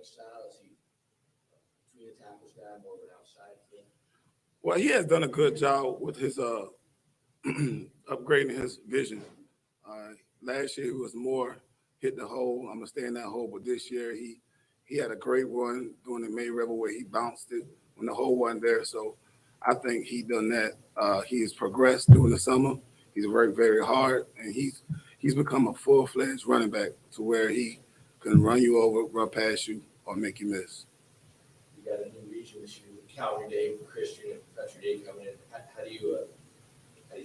style? Is he between the tackles guy, more of an outside thing? Well, he has done a good job with his upgrading his vision. Last year he was more hit the hole. I'm gonna stay in that hole, but this year he had a great one during the May Rebel where he bounced it when the hole wasn't there. So I think he done that. He has progressed during the summer. He's worked very hard, and he's become a full-fledged running back to where he can run you over, run past you, or make you miss. You got a new region this year with Calvary Day, Christian, and Country Day coming in. How do you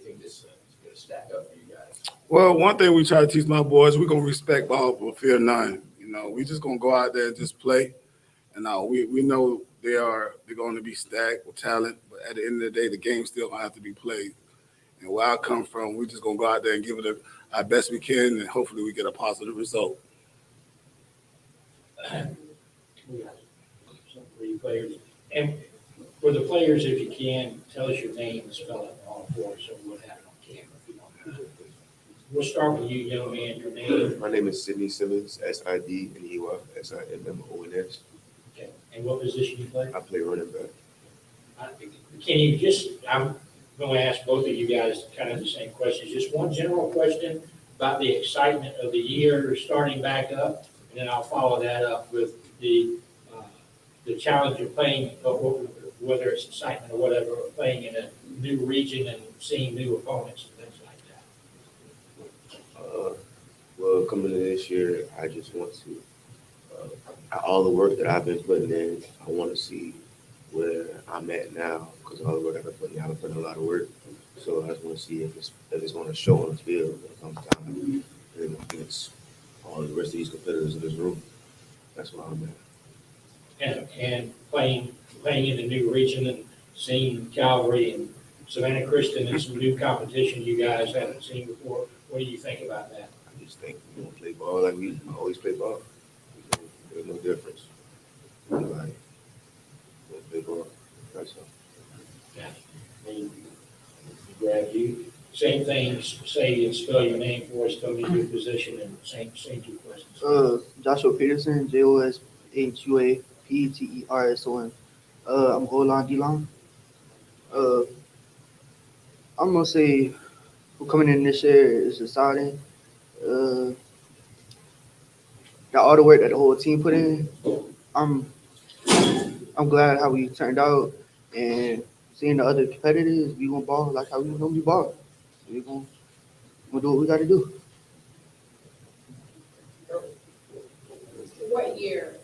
think this is going to stack up for you guys? Well, one thing we try to teach my boys, we're gonna respect all but fear none. You know, we just gonna go out there and just play. And we know they're going to be stacked with talent, but at the end of the day, the game still gonna have to be played. And where I come from, we're just gonna go out there and give it our best we can, and hopefully we get a positive result. We got some for you players. And for the players, if you can, tell us your name and spell it all for us so we'll have it on camera if you don't mind. We'll start with you, young man. Your name. My name is Sidney Simmons, SIDNEY, SIMMONS. Okay. And what position you play? I play running back. Can you just, I'm going to ask both of you guys kind of the same questions. Just one general question about the excitement of the year starting back up, and then I'll follow that up with the challenge of playing, whether it's excitement or whatever, of playing in a new region and seeing new opponents and things like that. Well, coming into this year, I just want to, all the work that I've been putting in, I want to see where I'm at now, because all the work I've been putting in, I've been putting in a lot of work. So I just want to see if it's going to show on the field when it comes time and against all the rest of these competitors in this room. That's where I'm at. And playing in a new region and seeing Calvary and Savannah Christian and some new competition you guys haven't seen before. What do you think about that? I just think we're going to play ball like we always play ball. There's no difference. Everybody going to play ball. That's all. Yeah. And grab you. Same thing, say and spell your name for us, tell me your position, and same two questions. Joshua Peterson, JOSHUA PETERSON. I'm O-line, D-line. I'm gonna say for coming in this year is exciting. All the work that the whole team put in, I'm glad how we turned out, and seeing the other competitors, we gonna ball like how we normally ball. We gonna do what we gotta do. What year?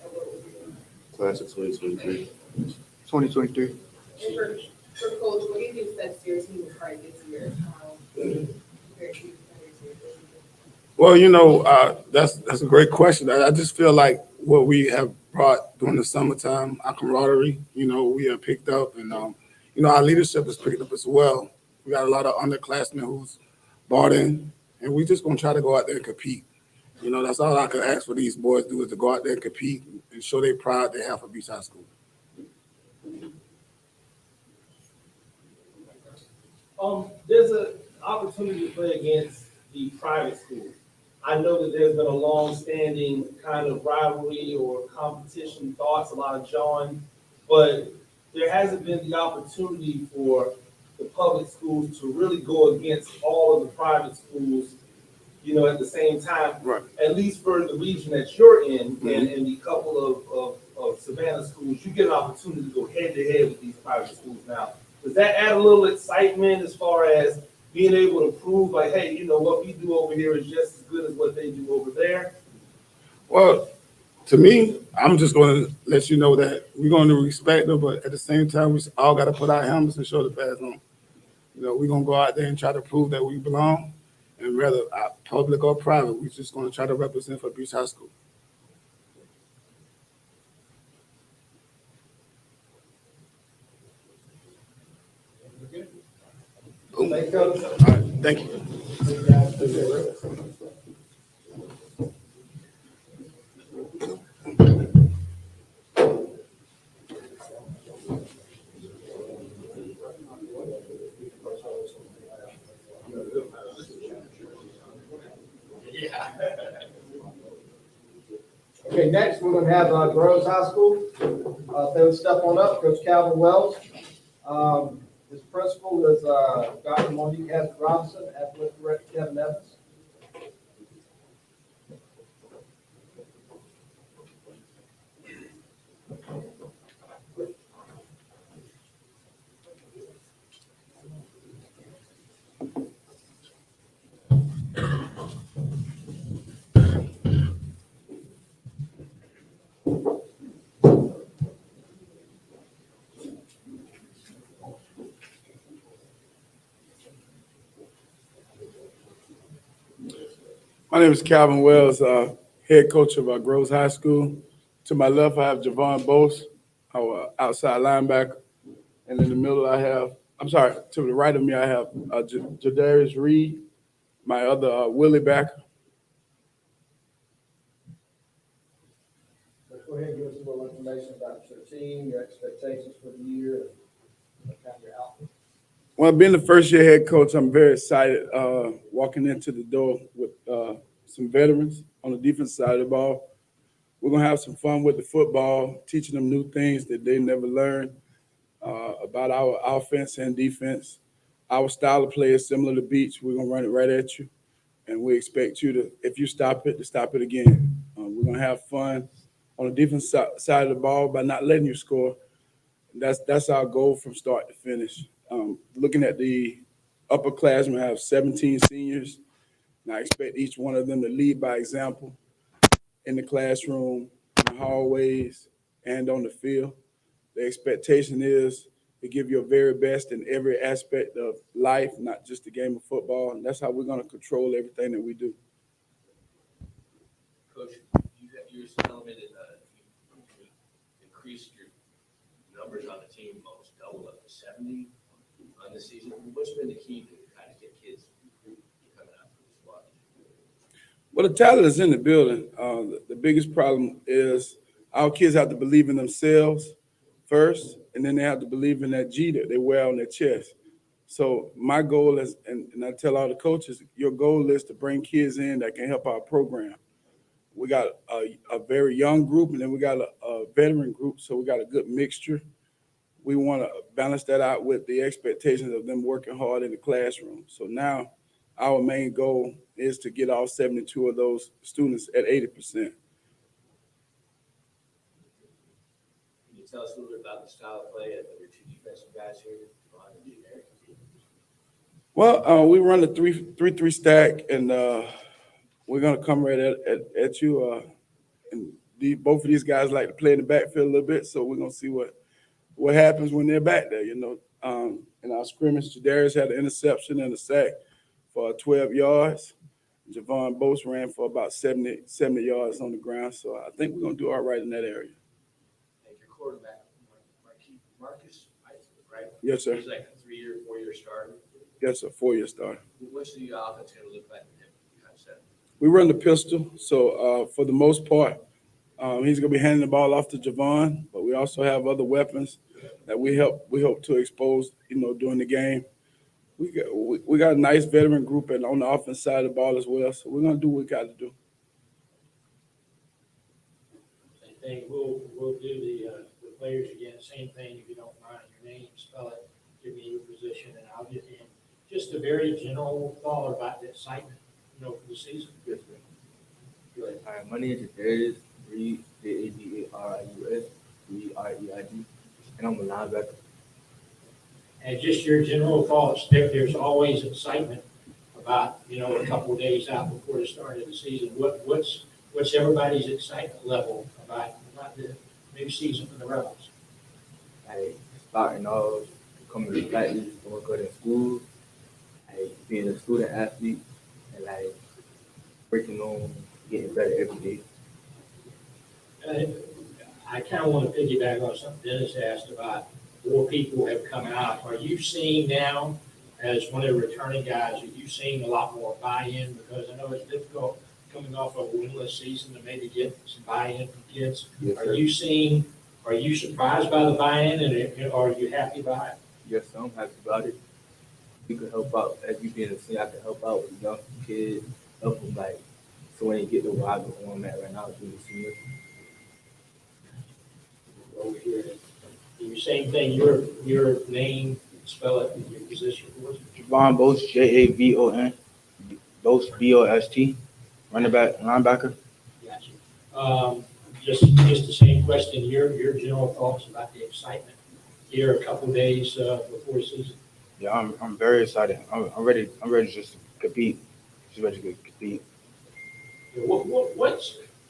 Class of 2023. 2023. And for Coach, what do you think sets your team apart this year? Compared to others years? Well, you know, that's a great question. I just feel like what we have brought during the summertime, our camaraderie, you know, we have picked up, and you know, our leadership has picked up as well. We got a lot of underclassmen who's bought in, and we just gonna try to go out there and compete. You know, that's all I could ask for these boys to do is to go out there and compete and show their pride they have for Beach High School. There's an opportunity to play against the private schools. I know that there's been a long-standing kind of rivalry or competition thoughts, a lot of jawing, but there hasn't been the opportunity for the public schools to really go against all of the private schools, you know, at the same time. Right. At least for the region that you're in, and the couple of Savannah schools, you get an opportunity to go head-to-head with these private schools now. Does that add a little excitement as far as being able to prove, like, hey, you know, what we do over here is just as good as what they do over there? Well, to me, I'm just going to let you know that we're going to respect them, but at the same time, we all got to put our helmets and shoulder pads on. You know, we're going to go out there and try to prove that we belong, and whether public or private, we're just going to try to represent for Beach High School. All right, thank you. Yeah. Okay, next, we're gonna have, Groves High School. They'll step on up, Coach Calvin Wells. His principal is, Dr. Monique Robinson, athletic director Kevin Evans. My name is Calvin Wells, head coach of Groves High School. To my left, I have Javon Bose, our outside linebacker. And in the middle, to the right of me, I have Jadarius Reed, my other Willie backer. Let's go ahead and give us a little information about your team, your expectations for the year, and kind of your outlook. Well, being the first year head coach, I'm very excited walking into the door with some veterans on the defense side of the ball. We're going to have some fun with the football, teaching them new things that they never learned about our offense and defense. Our style of play is similar to Beach. We're going to run it right at you, and we expect you to, if you stop it, to stop it again. We're going to have fun on the defense side of the ball by not letting you score. That's our goal from start to finish. Looking at the upperclassmen, I have 17 seniors, and I expect each one of them to lead by example in the classroom, in the hallways, and on the field. The expectation is to give your very best in every aspect of life, not just the game of football. And that's how we're going to control everything that we do. Coach, you were telling me that you increased your numbers on the team, almost doubled up to 70 on the season. What's been the key to kind of get kids coming out for the squad? Well, the talent is in the building. The biggest problem is our kids have to believe in themselves first, and then they have to believe in that G that they wear on their chest. So my goal is, and I tell all the coaches, your goal is to bring kids in that can help our program. We got a very young group, and then we got a veteran group, so we got a good mixture. We want to balance that out with the expectations of them working hard in the classroom. So now our main goal is to get all 72 of those students at 80%. Can you tell us a little bit about the style of play of your two defensive guys here, Ron and Junior? Well, we run the 3-3 stack, and we're gonna come right at you. And both of these guys like to play in the backfield a little bit, so we're gonna see what happens when they're back there. In our scrimmage, Jadarius had an interception and a sack for 12 yards. Javon Bose ran for about 70 yards on the ground, so I think we're gonna do all right in that area. And your quarterback, Marcus, right? Yes, sir. He's like a 3-year, 4-year starter. Yes, sir. 4-year starter. What's the offense going to look like with him? Kind of set? We run the pistol, so for the most part, he's going to be handing the ball off to Javon, but we also have other weapons that we hope to expose, during the game. We got a nice veteran group on the offense side of the ball as well, so we're going to do what we got to do. Same thing, we'll do the players again, same thing, if you don't mind, your name, spell it, give me your position, and I'll get in. Just a very general thought about the excitement, for the season. Yes, sir. Go ahead. All right, my name is Jadarius Reed, Jadarius Reed, and I'm a linebacker. And just your general thoughts, there's always excitement about, a couple of days out before the start of the season. What's everybody's excitement level about the new season for the Rebels? Like starting off, coming to practice, doing good in school, like being a student athlete, and like working on getting better every day. I kind of want to piggyback on something Dennis asked about. More people have come out. Are you seeing now, as one of the returning guys, are you seeing a lot more buy-in? Because I know it's difficult coming off of a winless season to maybe get some buy-in from kids. Yes, Are you surprised by the buy-in, and are you happy by it? Yes, sir, I'm happy about it. We could help out, as you being a senior, I can help out with young kids, help them so when they get to where I'm at right now, being a senior. over here. You same thing, your name, spell it, your position for us. Javon Boast, Javon, Boast, Bost, running back, linebacker. Gotcha. Just the same question, your general thoughts about the excitement here a couple days before the season. Yeah, I'm very excited. I'm ready. I'm ready just to compete. Just ready to compete.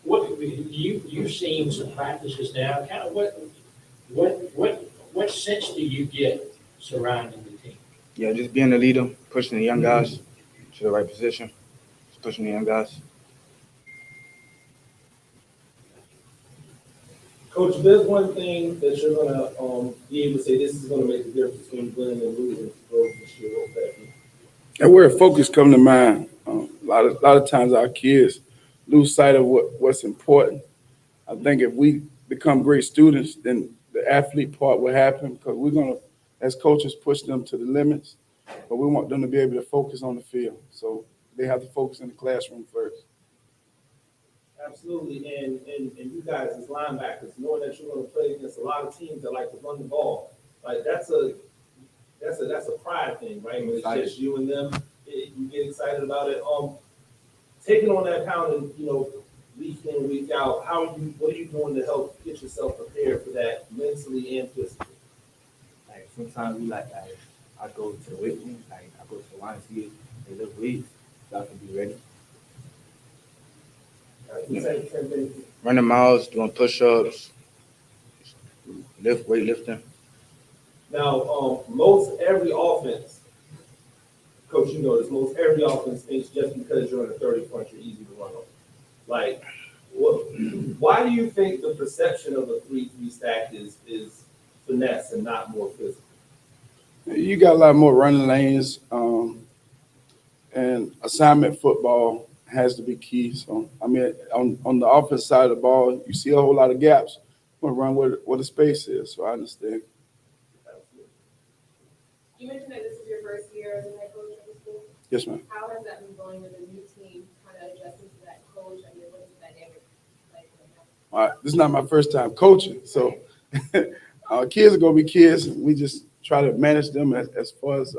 What you've seen some practices now, kind of what sense do you get surrounding the team? Yeah, just being a leader, pushing the young guys to the right position, just pushing the young guys. Coach, if there's one thing that you're gonna, be able to say, this is gonna make a difference between winning and losing for this year, what would that be? And where focus come to mind, a lot of times our kids lose sight of what's important. I think if we become great students, then the athlete part will happen because we're gonna, as coaches, push them to the limits, but we want them to be able to focus on the field. So they have to focus in the classroom first. Absolutely, and you guys as linebackers, knowing that you're gonna play against a lot of teams that like to run the ball, like that's a pride thing, right? When it's just you and them, you get excited about it. Taking on that pound and, week in, week out, what are you doing to help get yourself prepared for that mentally and physically? Like sometimes I go to the weight room, like I go to the YMCA, they lift weights, so I can be ready. Running miles, doing push-ups, weightlifting. Now, most every offense, Coach, you know this, most every offense thinks just because you're in the 30 front, you're easy to run over. Like, why do you think the perception of a 3-3 stack is finesse and not more physical? You got a lot more running lanes, and assignment football has to be key. So, I mean, on the offense side of the ball, you see a whole lot of gaps. We're going to run where the space is, so I understand. You mentioned that this is your first year as a head coach at the school. Yes, ma'am. How has that been going with a new team, kind of adjusting to that coach? I mean, what is the dynamic like right now? All right, this is not my first time coaching, so kids are going to be kids. We just try to manage them as far as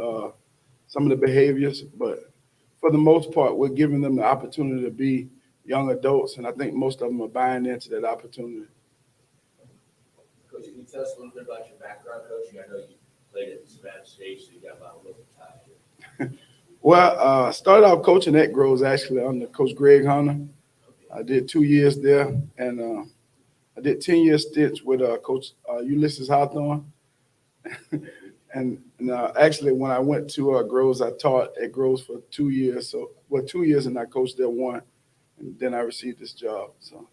some of the behaviors, but for the most part, we're giving them the opportunity to be young adults, and I think most of them are buying into that opportunity. Coach, can you tell us a little bit about your background, Coach? I know you played at Savannah State, so you got a lot of local ties here. Well, I started out coaching at Groves actually under Coach Greg Hunter. I did 2 years there, and I did 10-year stints with Coach Ulysses Hawthorne. And actually, when I went to Groves, I taught at Groves for 2 years. So, 2 years, and I coached there 1, and then I received this job. So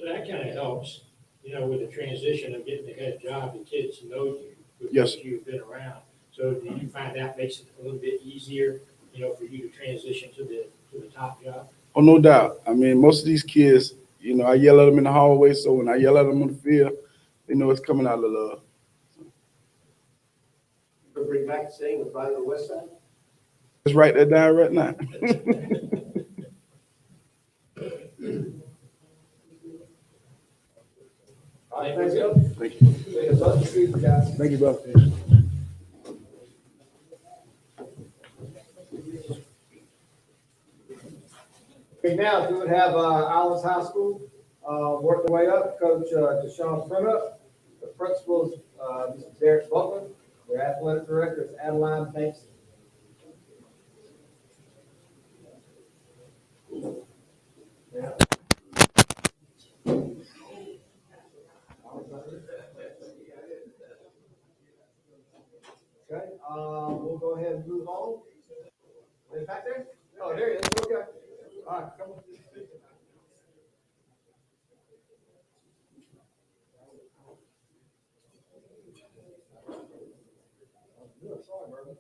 that kind of helps, with the transition of getting the head job, the kids know you because Yes. you've been around. So do you find that makes it a little bit easier, for you to transition to the top job? Oh, no doubt. I mean, most of these kids, I yell at them in the hallway. So when I yell at them on the field, they know it's coming out of love. We'll bring back saying the pride of the West Side. Let's write that down right now. All right, thanks, Coach. Thank you. Thank you, brother. Okay, now, we would have Allen's High School work their way up. Coach Deshaun Pruitt, the principal is Mr. Derek Butler, their athletic director is Adeline Banks. Yeah. Okay, we'll go ahead and move on. Are you back there? Oh, there he is. Okay. All right, come on. Sorry, brother.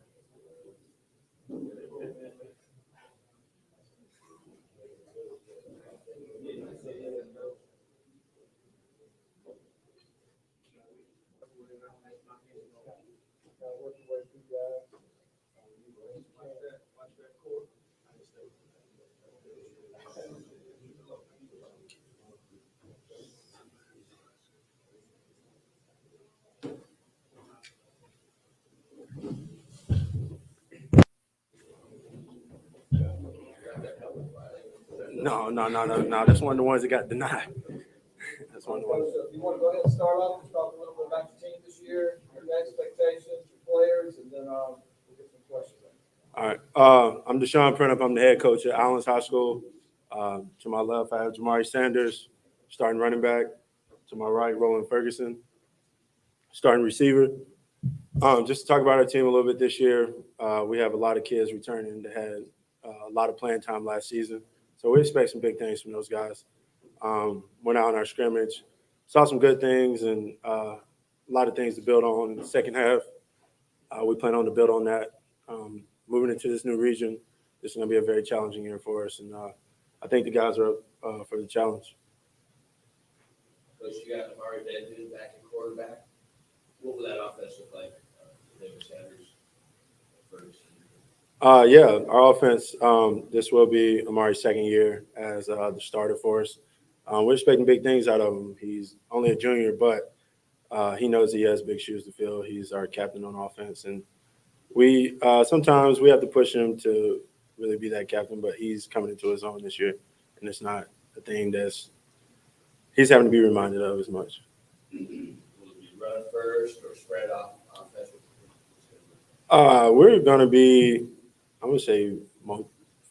No. That's one of the ones that got denied. That's one of the ones. Coach, you want to go ahead and start off, just talk a little bit about your team this year, your expectations, your players, and then we'll get some questions. All right. I'm Deshaun Prennup. I'm the head coach at Allen's High School. To my left, I have Jamari Sanders, starting running back. To my right, Roland Ferguson, starting receiver. Just to talk about our team a little bit this year, we have a lot of kids returning that had a lot of playing time last season. So we expect some big things from those guys. Went out in our scrimmage, saw some good things and a lot of things to build on in the second half. We plan on to build on that. Moving into this new region, this is going to be a very challenging year for us. And I think the guys are up for the challenge. Coach, you got Amari Benton back in quarterback. What will that offense look like? Sanders, Ferguson. Yeah, our offense, this will be Amari's second year as the starter for us. We're expecting big things out of him. He's only a junior, but he knows he has big shoes to fill. He's our captain on offense. And we sometimes we have to push him to really be that captain, but he's coming into his own this year. And it's not a thing he's having to be reminded of as much. Will it be run first or spread off offense? We're going to be, I'm going to say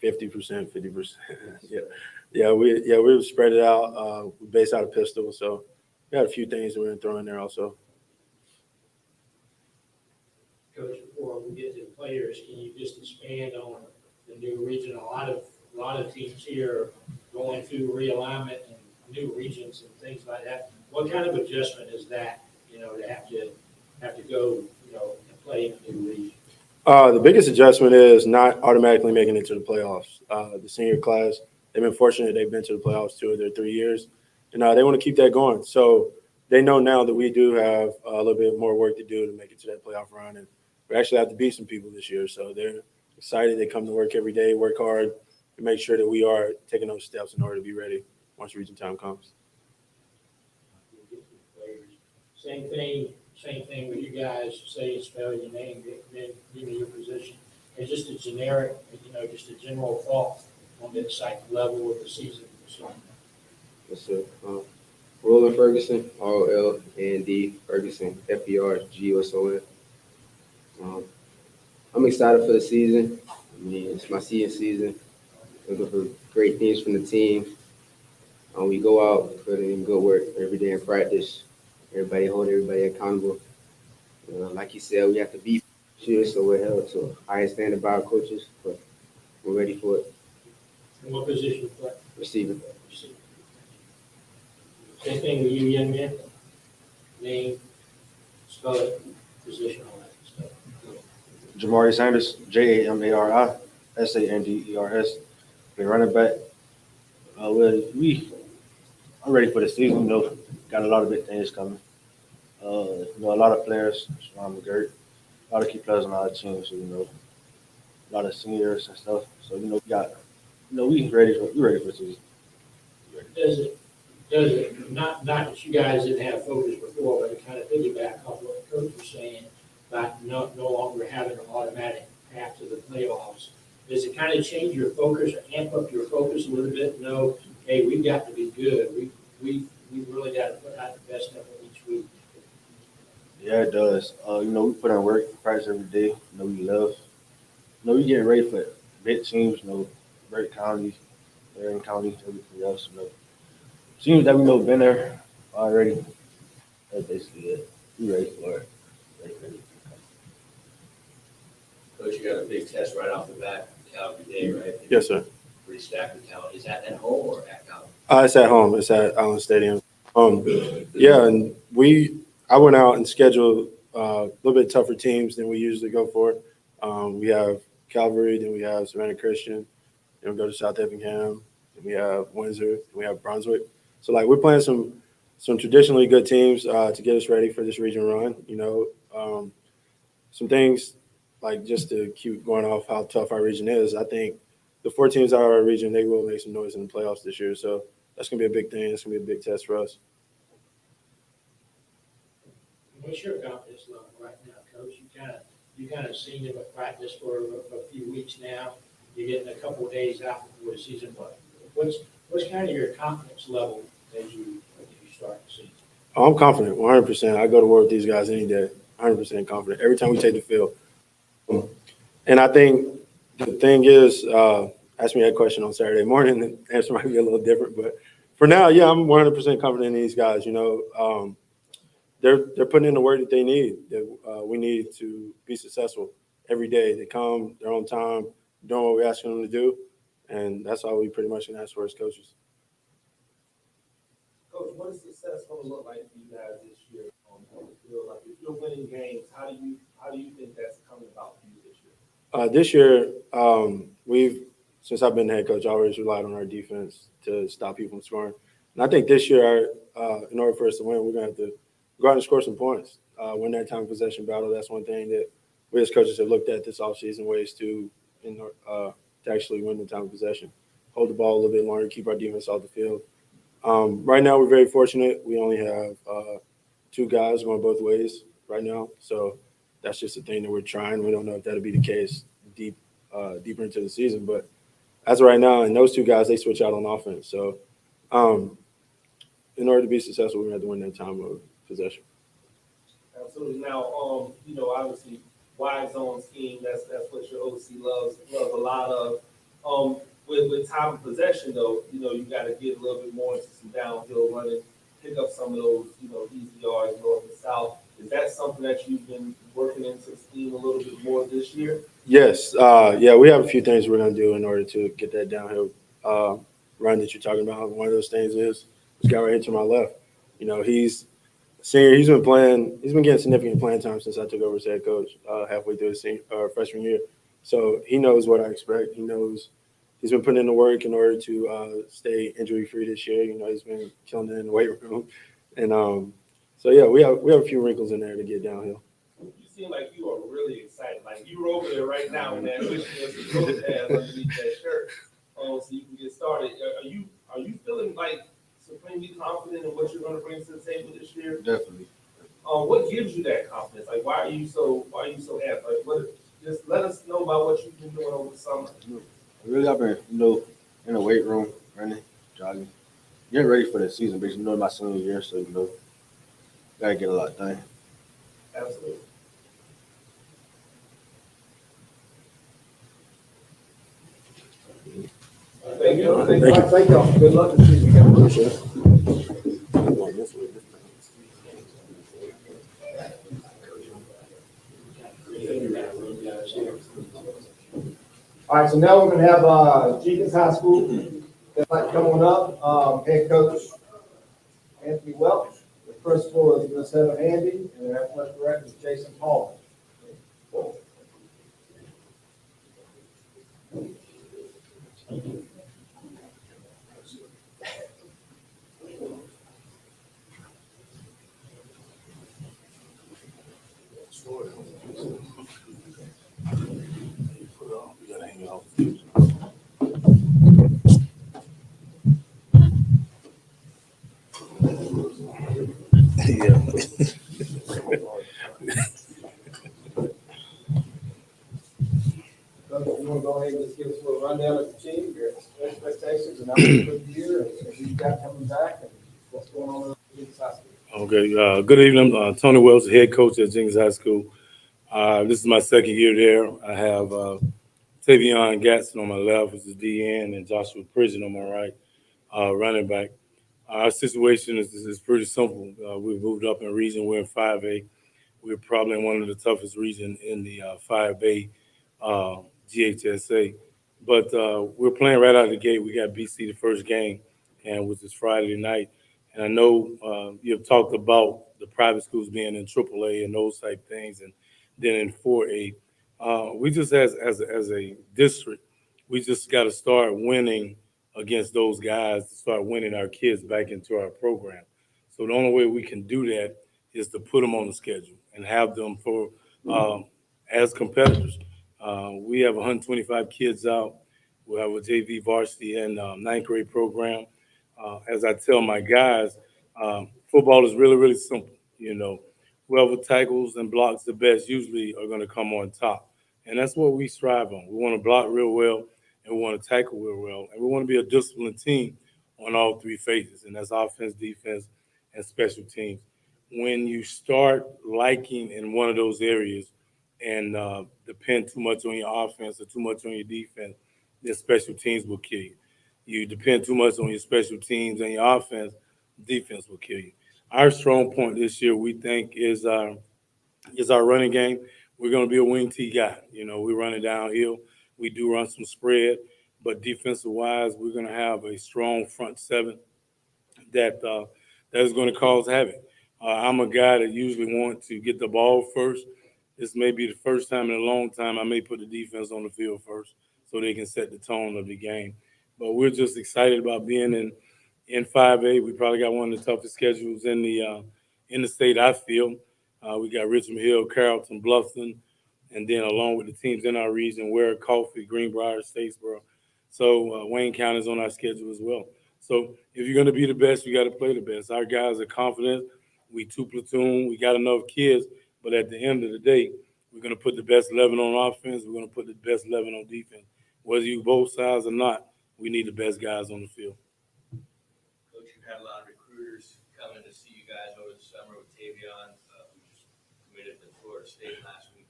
50%. Yeah. We spread it out. We base out a pistol, so we got a few things that we're going to throw in there also. Coach, before we get to the players, can you just expand on the new region? A lot of teams here are going through realignment and new regions and things like that. What kind of adjustment is that, to have to go, and play in a new region? The biggest adjustment is not automatically making it to the playoffs. The senior class, they've been fortunate. They've been to the playoffs 2 of their 3 years, and they want to keep that going. So they know now that we do have a little bit more work to do to make it to that playoff run, and we actually have to beat some people this year. So they're excited. They come to work every day, work hard to make sure that we are taking those steps in order to be ready once region time comes. Same thing with you guys, say and spell your name, then give me your position. And just a generic, just a general thought on the excitement level of the season. Yes, sir. Roland Ferguson, R-O-L-A-N-D, Ferguson, F-E-R-G-U-S-O-N. I'm excited for the season. It's my senior season. Looking for great things from the team. We go out, put in good work every day in practice. Everybody hold everybody accountable. Like you said, we have to beat here, so we're held to a higher standard by our coaches, but we're ready for it. And what position you play? Receiver. Same thing with you, young man. Name, spell it, position, all that stuff. Jamari Sanders, Jamari-Sanders, play running back. I'm ready for the season. Got a lot of big things coming. A lot of players, Sean McGirt, a lot of key players on our team. So a lot of seniors and stuff. So we ready for the season. Does it not that you guys didn't have focus before, but to kind of piggyback off what the coach was saying about no longer having an automatic path to the playoffs? Does it kind of change your focus or amp up your focus a little bit? No, hey, we've got to be good. We really got to put out the best effort each week. Yeah, it does. We put in work, practice every day. We love. We getting ready for big teams. Great County, Marion County, everything else. Teams that we know been there already. That's basically it. We ready for it. Ready. Coach, you got a big test right off the bat, Calgary Day, right? Yes, sir. Pretty stacked with talent. Is that at home or at Calgary? It's at home. It's at Allen Stadium. And I went out and scheduled a little bit tougher teams than we usually go for. We have Calvary, then we have Savannah Christian, then we go to South Effingham, then we have Winsor, then we have Brunswick. So we're playing some traditionally good teams to get us ready for this region run. Some things just to keep going off how tough our region is. I think the 4 teams out of our region, they will make some noise in the playoffs this year. So that's going to be a big thing. It's going to be a big test for us. What's your confidence level right now, Coach? You kind of seen him at practice for a few weeks now. You're getting a couple of days out before the season play. what's kind of your confidence level as you start the season? I'm confident, 100%. I go to work with these guys any day, 100% confident. Every time we take the field. And I think the thing is, ask me that question on Saturday morning, the answer might be a little different. But for now, yeah, I'm 100% confident in these guys. You know, they're putting in the work that they need, that we need to be successful every day. They come, they're on time, doing what we're asking them to do. And that's all we pretty much can ask for as coaches. Coach, what is success gonna look like for you guys this year on the field? Like, if you're winning games, how do you think that's coming about for you this year? This year, since I've been the head coach, I always relied on our defense to stop people from scoring. And I think this year, in order for us to win, we're going to have to go out and score some points. Win that time possession battle. That's one thing that we as coaches have looked at this offseason, ways to actually win the time possession. Hold the ball a little bit longer, keep our defense off the field. Right now, we're very fortunate. We only have 2 guys going both ways right now. So that's just a thing that we're trying. We don't know if that'll be the case deeper into the season. But as of right now, and those 2 guys, they switch out on offense. So in order to be successful, we're going to have to win that time of possession. Absolutely. Now, you know, obviously, wide zone scheme, that's what your OC loves a lot of. With time of possession, though, you know, you got to get a little bit more into some downhill running, pick up some of those, you know, easy yards north and south. Is that something that you've been working into the scheme a little bit more this year? Yes. Yeah, we have a few things we're going to do in order to get that downhill run that you're talking about. One of those things is this guy right here to my left. You know, he's a senior. He's been getting significant playing time since I took over as head coach halfway through his freshman year. So he knows what I expect. He knows he's been putting in the work in order to stay injury-free this year. You know, he's been killing it in the weight room. And so, yeah, we have a few wrinkles in there to get downhill. You seem like you are really excited. Like, you're over there right now in that wishing us a coach has underneath that shirt, so you can get started. Are you feeling like supremely confident in what you're going to bring to the table this year? Definitely. What gives you that confidence? Like, why are you so amped? Like, just let us know about what you've been doing over the summer. Really, I've been, you know, in the weight room, running, jogging, getting ready for the season. But you know, my senior year, so you know, gotta get a lot done. Absolutely. Thank you. Thank y'all. Good luck this season. All right, so now we're gonna have Jenkins High School that's like coming up. Head coach Anthony Welch, the principal is Ms. Heather Handy, and the athletic director is Jason Paul. Coach, you want to go ahead and just give us a little rundown of the team, your expectations, and outlook for the year, and who you got coming back, and what's going on in Jenkins High School? Okay, good evening. Tony Wells, the head coach at Jenkins High School. This is my second year there. I have Tavion Gatson on my left, who's the DN, and Joshua Prison on my right, running back. Our situation is pretty simple. We've moved up in region. We're in 5A. We're probably in one of the toughest regions in the 5A GHSA. But we're playing right out of the gate. We got BC the first game, and which is Friday night. And I know you've talked about the private schools being in AAA and those type things, and then in 4A. We just, as a district, we just got to start winning against those guys to start winning our kids back into our program. So the only way we can do that is to put them on the schedule and have them for as competitors. We have 125 kids out. We have a JV varsity and ninth grade program. As I tell my guys, football is really, really simple. You know, whoever tackles and blocks the best usually are going to come on top. And that's what we strive on. We want to block real well and we want to tackle real well, and we want to be a disciplined team on all three phases, and that's offense, defense, and special teams. When you start liking in one of those areas and depend too much on your offense or too much on your defense, then special teams will kill you. You depend too much on your special teams and your offense, defense will kill you. Our strong point this year, we think, is our running game. We're going to be a wing T guy. You know, we run it downhill. We do run some spread, but defensive wise, we're going to have a strong front seven that is going to cause havoc. I'm a guy that usually wants to get the ball first. This may be the first time in a long time I may put the defense on the field first so they can set the tone of the game. But we're just excited about being in 5A. We probably got one of the toughest schedules in the state, I feel. We got Richmond Hill, Carrollton, Bluffton, and then along with the teams in our region, Ware, Coffee, Greenbrier, Statesboro. So Wayne County is on our schedule as well. So if you're going to be the best, you got to play the best. Our guys are confident. We two platoon. We got enough kids. But at the end of the day, we're going to put the best 11 on offense. We're going to put the best 11 on defense. Whether you both sides or not, we need the best guys on the field. Coach, you've had a lot of recruiters coming to see you guys over the summer with Tavion, who just committed to Florida State last week.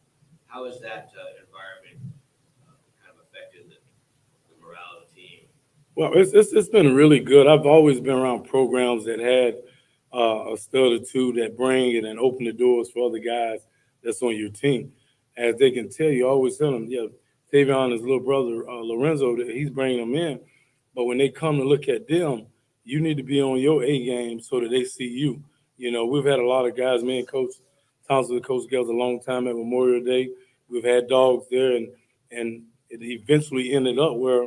How has that environment kind of affected the morale of the team? Well, it's been really good. I've always been around programs that had a stud or two that bring it and open the doors for other guys that's on your team. As they can tell you, I always tell them, yeah, Tavion, his little brother, Lorenzo, he's bringing them in. But when they come to look at them, you need to be on your A game so that they see you. You know, we've had a lot of guys, me and Coach Thompson, Coach Gales, a long time at Memorial Day. We've had dogs there, and it eventually ended up where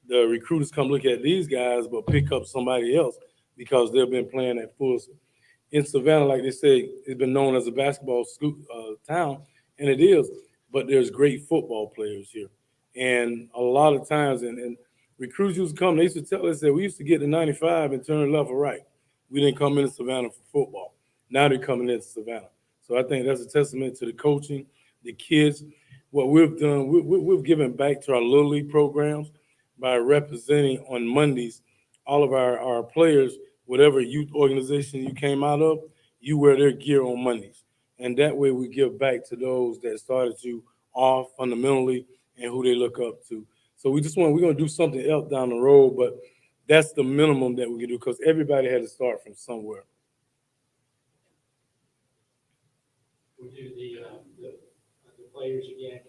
the recruiters come look at these guys but pick up somebody else because they've been playing at full. In Savannah, like they say, it's been known as a basketball school, town, and it is, but there's great football players here. And a lot of times, and recruits used to come, they used to tell us that we used to get to 95 and turn left or right. We didn't come into Savannah for football. Now they're coming into Savannah. So I think that's a testament to the coaching, the kids. What we've done, we've given back to our Little League programs by representing on Mondays all of our players, whatever youth organization you came out of, you wear their gear on Mondays. And that way we give back to those that started you off fundamentally and who they look up to. So we're going to do something else down the road, but that's the minimum that we can do because everybody had to start from somewhere. We do the players again,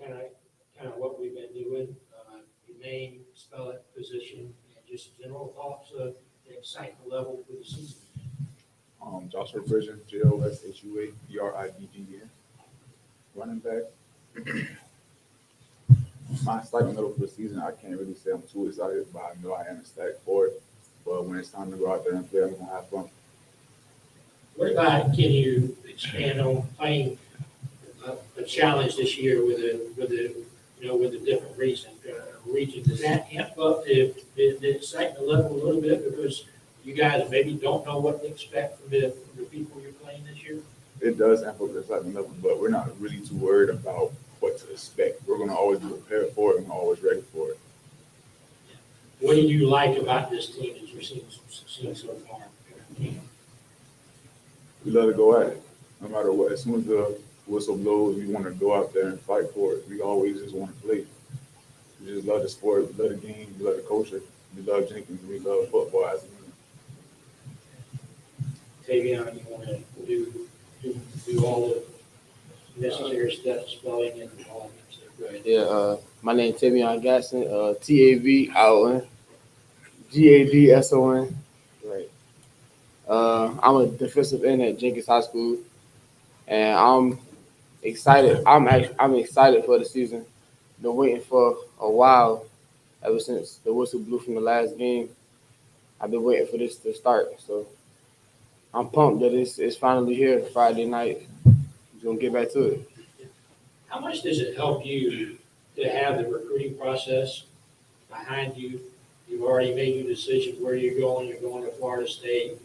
kind of what we've been doing. Your name, spell it, position, and just general thoughts of the excitement level for the season. Joshua Bridger, JOSHUABRIDGEN, running back. My excitement level for the season, I can't really say I'm too excited, but I know I am ecstatic for it. But when it's time to go out there and play, I'm going to have fun. What about, can you expand on playing a challenge this year with a different region? Does that amp up the excitement level a little bit because you guys maybe don't know what to expect from the people you're playing this year? It does amp up the excitement level, but we're not really too worried about what to expect. We're going to always be prepared for it and always ready for it. What do you like about this team that you're seeing so far? We love to go at it, no matter what. As soon as the whistle blows, we want to go out there and fight for it. We always just want to play. We just love the sport, we love the game, we love the culture, we love Jenkins, we love football as a unit. Tavion, you want to do all the necessary steps, spelling and all that stuff? Yeah, my name is Tavion Gasson, TAVION, GADSON. Right. I'm a defensive end at Jenkins High School, and I'm excited. I'm excited for the season. Been waiting for a while, ever since the whistle blew from the last game. I've been waiting for this to start, so I'm pumped that it's finally here Friday night. We're gonna get back to it. How much does it help you to have the recruiting process behind you? You've already made your decision where you're going. You're going to Florida State,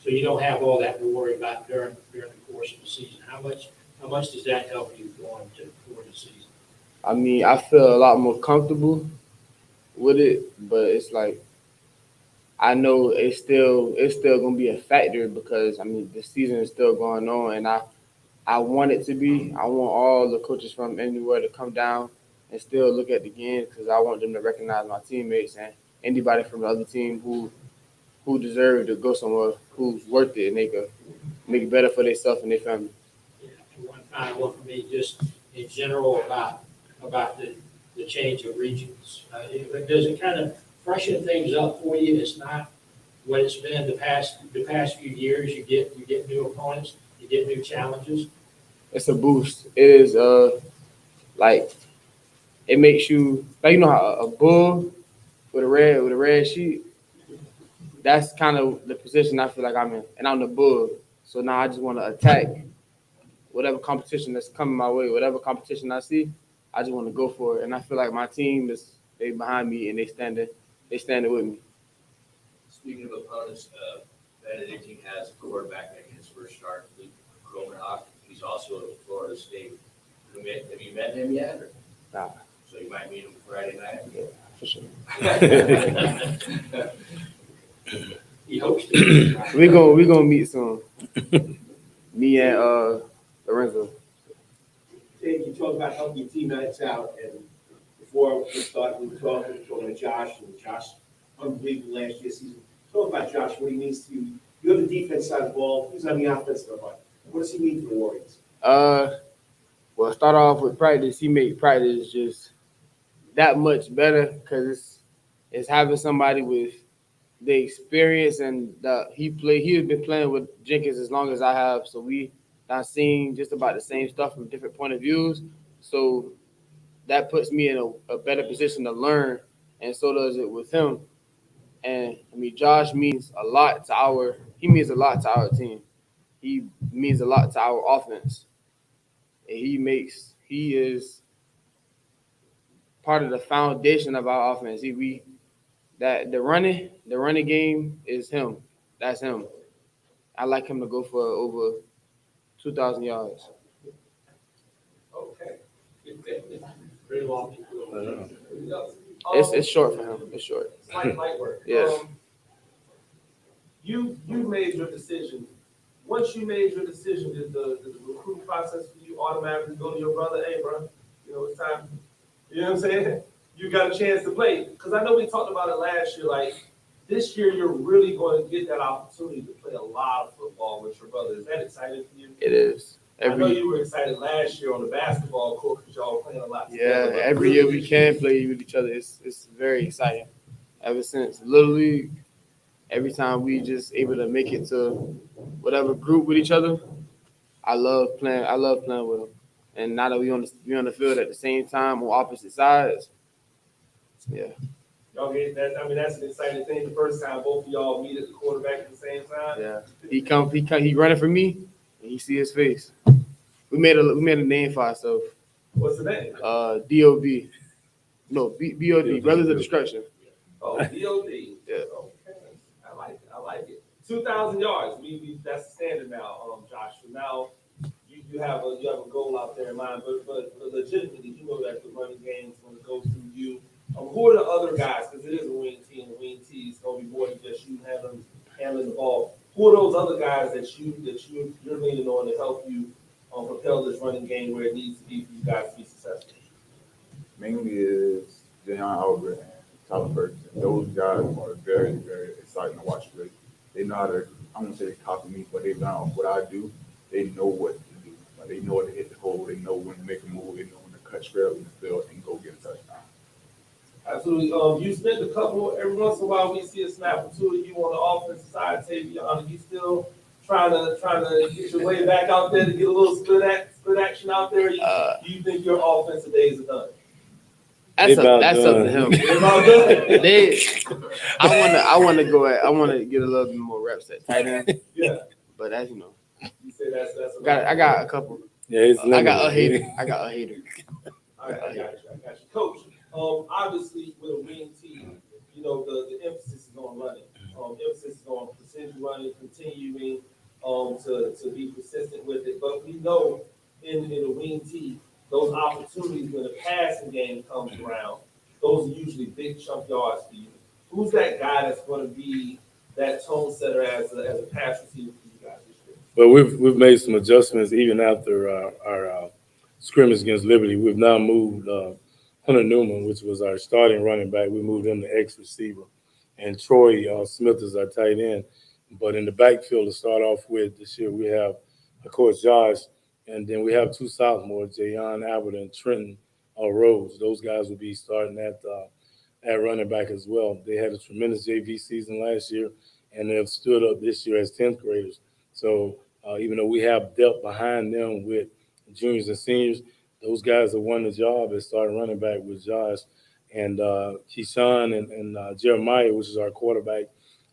so you don't have all that to worry about during the course of the season. How much does that help you going toward the season? I mean, I feel a lot more comfortable with it, but it's like I know it's still gonna be a factor because I mean the season is still going on, and I want it to be. I want all the coaches from anywhere to come down and still look at the game because I want them to recognize my teammates and anybody from the other team who deserve to go somewhere, who's worth it, and they could make it better for themselves and their family. Yeah, and one final one for me, just in general about the change of regions. Does it kind of freshen things up for you? It's not what it's been the past few years. You get new opponents, you get new challenges. It's a boost. It is like it makes you like you know how a bull with a red sheep. That's kind of the position I feel like I'm in, and I'm the bull. So now I just want to attack whatever competition that's coming my way, whatever competition I see. I just want to go for it, and I feel like my team they behind me and they standing with me. Speaking of opponents, Benedictine has a quarterback making his first start, Luke Cromenhock. He's also a Florida State commit. Have you met him yet? Or? Nah. So you might meet him Friday night? Yeah, for sure. He hopes to. we gonna meet soon. Me and Lorenzo. Dave, you talk about helping your teammates out, and before we start, we were talking to Josh, and Josh, unbelievable last year's season. Talk about Josh, what he means to you. You're the defense side of the ball. Who's on the offensive side? What does he mean to the Warriors? Well, start off with practice. He made practice just that much better because it's having somebody with the experience and he has been playing with Jenkins as long as I have, so we done seen just about the same stuff from different point of views. So that puts me in a better position to learn, and so does it with him. And I mean, Josh means a lot to our team. He means a lot to our offense. And he is part of the foundation of our offense. The running game is him. That's him. I like him to go for over 2,000 yards. Okay. Very long. It's short for him. It's short. It's light work. Yes. You made your decision. Once you made your decision, did the recruiting process for you automatically go to your brother? Hey, bro, it's time. You know what I'm saying? You got a chance to play. Because I know we talked about it last year. Like, this year, you're really going to get that opportunity to play a lot of football with your brother. Is that exciting for you? It is. I know you were excited last year on the basketball court because y'all were playing a lot together. Yeah, every year we can play with each other. It's very exciting. Ever since Little League, every time we just able to make it to whatever group with each other, I love playing with them. And now that we on the field at the same time on opposite sides, yeah. Y'all get that? I mean, that's an exciting thing. The first time both of y'all meet at the quarterback at the same time. Yeah. He running for me, and you see his face. We made a name for ourselves. What's the name? DOB. No, BOD, Brothers of Destruction. Oh, DOD. Yeah. Okay. I like it. 2,000 yards. That's the standard now, Josh. So now you have a goal out there in mind, but legitimately, you know that the running game is going to go through you. Who are the other guys? Because it is a wing team. The wing team is going to be more than just you handling the ball. Who are those other guys that you're leaning on to help you propel this running game where it needs to be for you guys to be successful? Mainly is Jayon Albert and Tyler Ferguson. Those guys are very, very exciting to watch play. They know how to, I won't say they copy me, but they know what I do. They know what to do. Like, they know what to hit the hole. They know when to make a move. They know when to cut straight up in the field and go get a touchdown. Absolutely. You spent a couple, every once in a while we see a snap or two of you on the offensive side, Tavion. Are you still trying to get your way back out there to get a little split action out there? Do you think your offensive days are done? That's up to him. I want to get a little bit more reps at tight end. Yeah. But as you know, You say that's I got a couple. Yeah, I got a hater. I got you. Coach, obviously with a wing team, the emphasis is on running. Emphasis is on precision running, continuing to be persistent with it. But we know in a wing team, those opportunities when the passing game comes around, those are usually big chunks enough yards for you, who's that guy that's going to be that tone setter as a pass receiver for you guys this year? Well, we've made some adjustments even after our scrimmage against Liberty. We've now moved Hunter Newman, which was our starting running back. We moved him to X receiver, and Troy Smith is our tight end. But in the backfield to start off with this year, we have, of course, Josh, and then we have two sophomores, Jayon Albert and Trenton Rose. Those guys will be starting at running back as well. They had a tremendous JV season last year, and they've stood up this year as 10th graders. So even though we have depth behind them with juniors and seniors, those guys have won the job as starting running back with Josh. And Keyshawn and Jeremiah, which is our quarterback,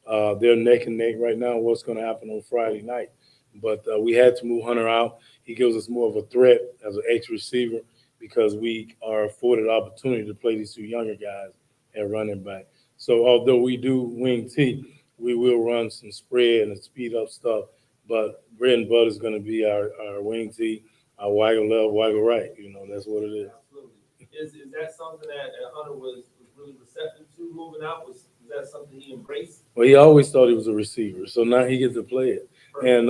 they're neck and neck right now. What's going to happen on Friday night? But we had to move Hunter out. He gives us more of a threat as an X receiver because we are afforded opportunity to play these two younger guys at running back. So although we do wing T, we will run some spread and speed up stuff. But bread and butter is going to be our wing T, our waggle left, waggle right. You know, that's what it is. Absolutely. Is that something that Hunter was really receptive to moving out? Was that something he embraced? Well, he always thought he was a receiver, so now he gets to play it. And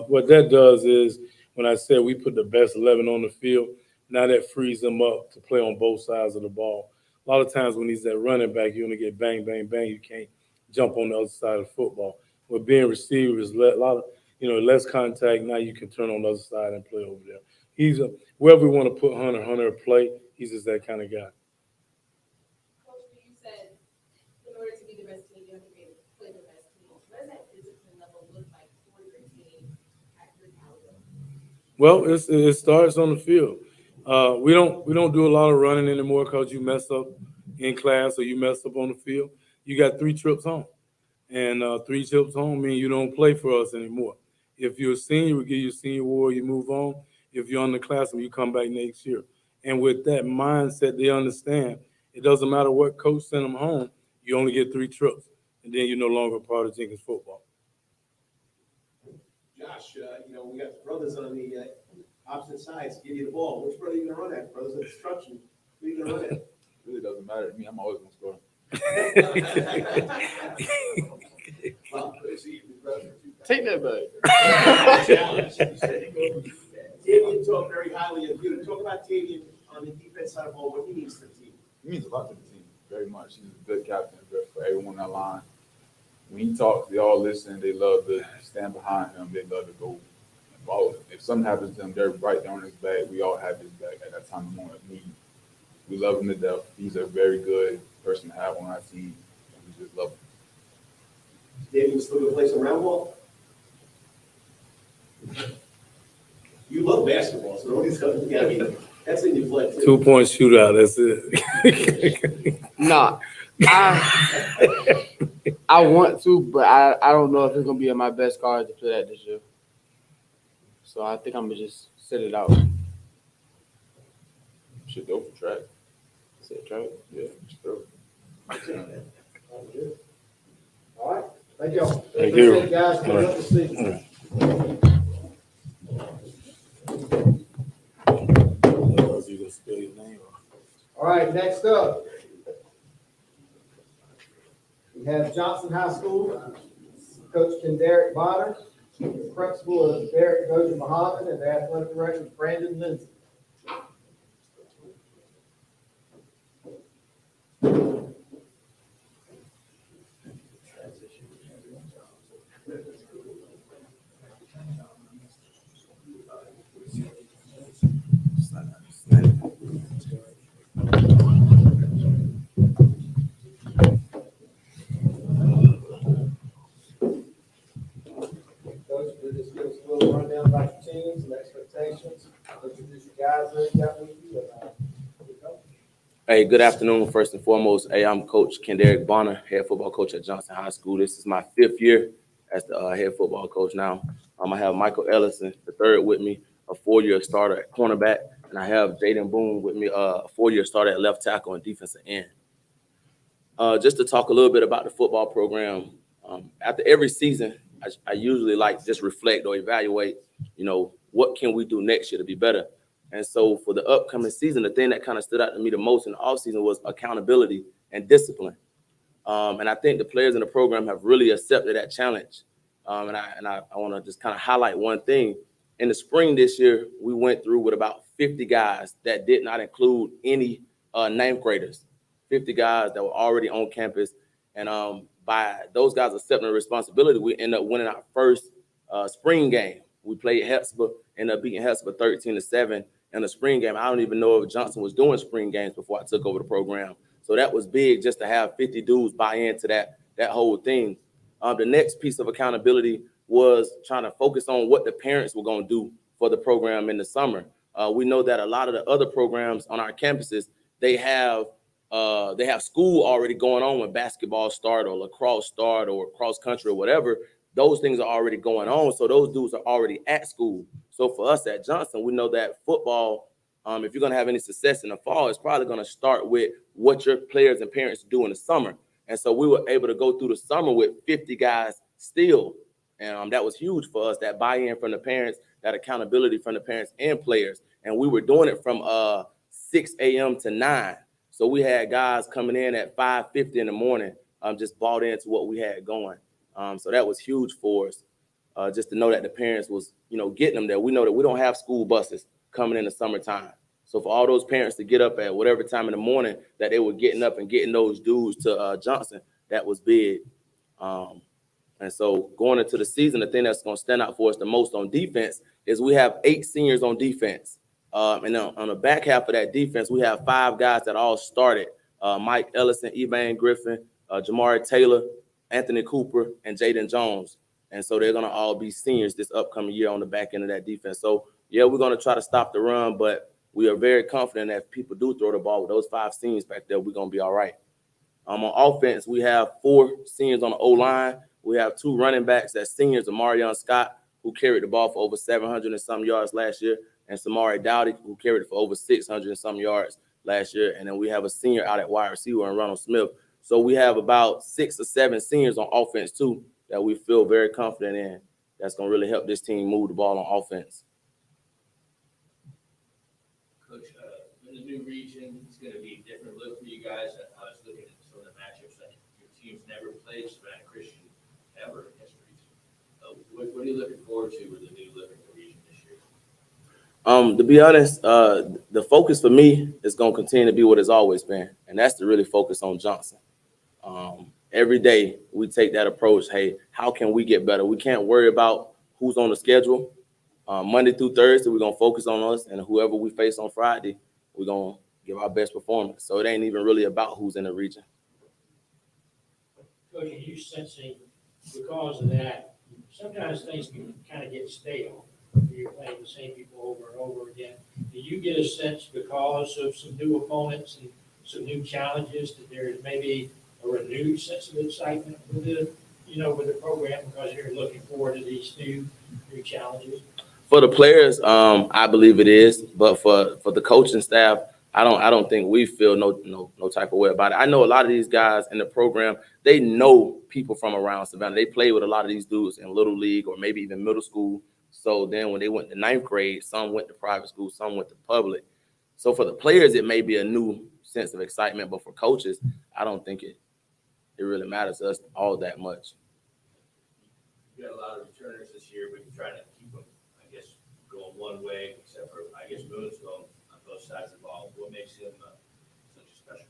what that does is, when I said we put the best 11 on the field, now that frees him up to play on both sides of the ball. A lot of times when he's at running back, you only get bang, bang, bang. You can't jump on the other side of the football. With being receiver is a lot of, less contact. Now you can turn on the other side and play over there. He's wherever we want to put Hunter play, he's just that kind of guy. Coach, you said in order to be the best team, you have to be able to play the best team. What does that discipline level look like for your team at your caliber? Well, it starts on the field. We don't do a lot of running anymore because you mess up in class or you mess up on the field. You got 3 trips home, and 3 trips home mean you don't play for us anymore. If you're a senior, we give you a senior award, you move on. If you're on the classroom, you come back next year. And with that mindset, they understand it doesn't matter what coach sent them home. You only get 3 trips, and then you're no longer part of Jenkins football. Josh, we got the brothers on the opposite sides, give you the ball. Which brother are you gonna run at? Brothers of destruction. Who are you gonna run at? It really doesn't matter to me. I'm always gonna score. Well, Take that back. Tavian talked very highly of you. Talk about Tavian on the defense side of the ball, what he means to the team. He means a lot to the team, very much. He's a good captain for everyone on that line. When he talks, they all listen. They love to stand behind him. They love to go and follow him. If something happens to him, they're right there on his back. We all have his back at that time of moment. We love him to death. He's a very good person to have on our team. We just love him. Tavian still gonna play some round ball? You love basketball, so nobody's coming to me. That's in your blood too. 2-point shootout. That's it. Nah, I want to, but I don't know if it's gonna be in my best card to play that this year. So I think I'm gonna just sit it out. Should go for track. Sit track. Yeah, just throw. All right, thank you. Thank you. Appreciate it, guys. Good luck this season. All right, next up, we have Johnson High School, Coach Kenderick Bonner, the principal is Derek Dozier Muhammad, and the athletic director is Brandon Lindsay. Coach, we just give us a little rundown about your teams and expectations. Introduce your guys that you got with you. Hey, good afternoon. First and foremost, hey, I'm Coach Kenderick Bonner, head football coach at Johnson High School. This is my 5th year as the head football coach now. I have Michael Ellison, the 3rd with me, a 4-year starter at cornerback, and I have Jaden Boone with me, a 4-year starter at left tackle and defensive end. Just to talk a little bit about the football program, after every season, I usually like to just reflect or evaluate, what can we do next year to be better? And so for the upcoming season, the thing that kind of stood out to me the most in the offseason was accountability and discipline. And I think the players in the program have really accepted that challenge. And I want to just kind of highlight one thing. In the spring this year, we went through with about 50 guys that did not include any ninth graders, 50 guys that were already on campus. And by those guys accepting the responsibility, we ended up winning our first spring game. We played Hesper, ended up beating Hesper 13-7 in the spring game. I don't even know if Johnson was doing spring games before I took over the program. So that was big just to have 50 dudes buy into that whole thing. The next piece of accountability was trying to focus on what the parents were going to do for the program in the summer. We know that a lot of the other programs on our campuses, they have school already going on when basketball start or lacrosse start or cross country or whatever. Those things are already going on. So those dudes are already at school. So for us at Johnson, we know that football, if you're going to have any success in the fall, it's probably going to start with what your players and parents do in the summer. And so we were able to go through the summer with 50 guys still. And that was huge for us, that buy-in from the parents, that accountability from the parents and players. And we were doing it from 6 a.m. to 9. So we had guys coming in at 5:50 in the morning, just bought into what we had going. So that was huge for us, just to know that the parents was, getting them there. We know that we don't have school buses coming in the summertime. So for all those parents to get up at whatever time in the morning that they were getting up and getting those dudes to Johnson, that was big. And so going into the season, the thing that's going to stand out for us the most on defense is we have 8 seniors on defense. And on the back half of that defense, we have 5 guys that all started. Mike Ellison, Evan Griffin, Jamari Taylor, Anthony Cooper, and Jaden Jones. And so they're going to all be seniors this upcoming year on the back end of that defense. So, yeah, we're going to try to stop the run, but we are very confident that if people do throw the ball with those 5 seniors back there, we're going to be all right. On offense, we have 4 seniors on the O-line. We have 2 running backs that's seniors, Amarion Scott, who carried the ball for over 700 and some yards last year, and Samari Dowdy, who carried it for over 600 and some yards last year. And then we have a senior out at wide receiver, and Ronald Smith. So we have about 6 or 7 seniors on offense, too, that we feel very confident in. That's going to really help this team move the ball on offense. Coach, in the new region, it's going to be a different look for you guys. I was looking at some of the matchups that your team's never played Savannah Christian ever in this region. What are you looking forward to with the new look in the region this year? To be honest, the focus for me is going to continue to be what it's always been, and that's to really focus on Johnson. Every day we take that approach. Hey, how can we get better? We can't worry about who's on the schedule. Monday through Thursday, we're going to focus on us, and whoever we face on Friday, we're going to give our best performance. So it ain't even really about who's in the region. Coach, are you sensing, because of that, sometimes things can kind of get stale. You're playing the same people over and over again. Do you get a sense, because of some new opponents and some new challenges, that there's maybe a renewed sense of excitement with the program, because you're looking forward to these new challenges? For the players, I believe it is, but for the coaching staff, I don't think we feel no type of way about it. I know a lot of these guys in the program, they know people from around Savannah. They play with a lot of these dudes in little league or maybe even middle school. So then when they went to 9th grade, some went to private school, some went to public. So for the players, it may be a new sense of excitement, but for coaches, I don't think it really matters to us all that much. You got a lot of returners this year, but you're trying to keep them, I guess, going one way, except for, I guess, Moon's going on both sides of the ball. What makes him such a special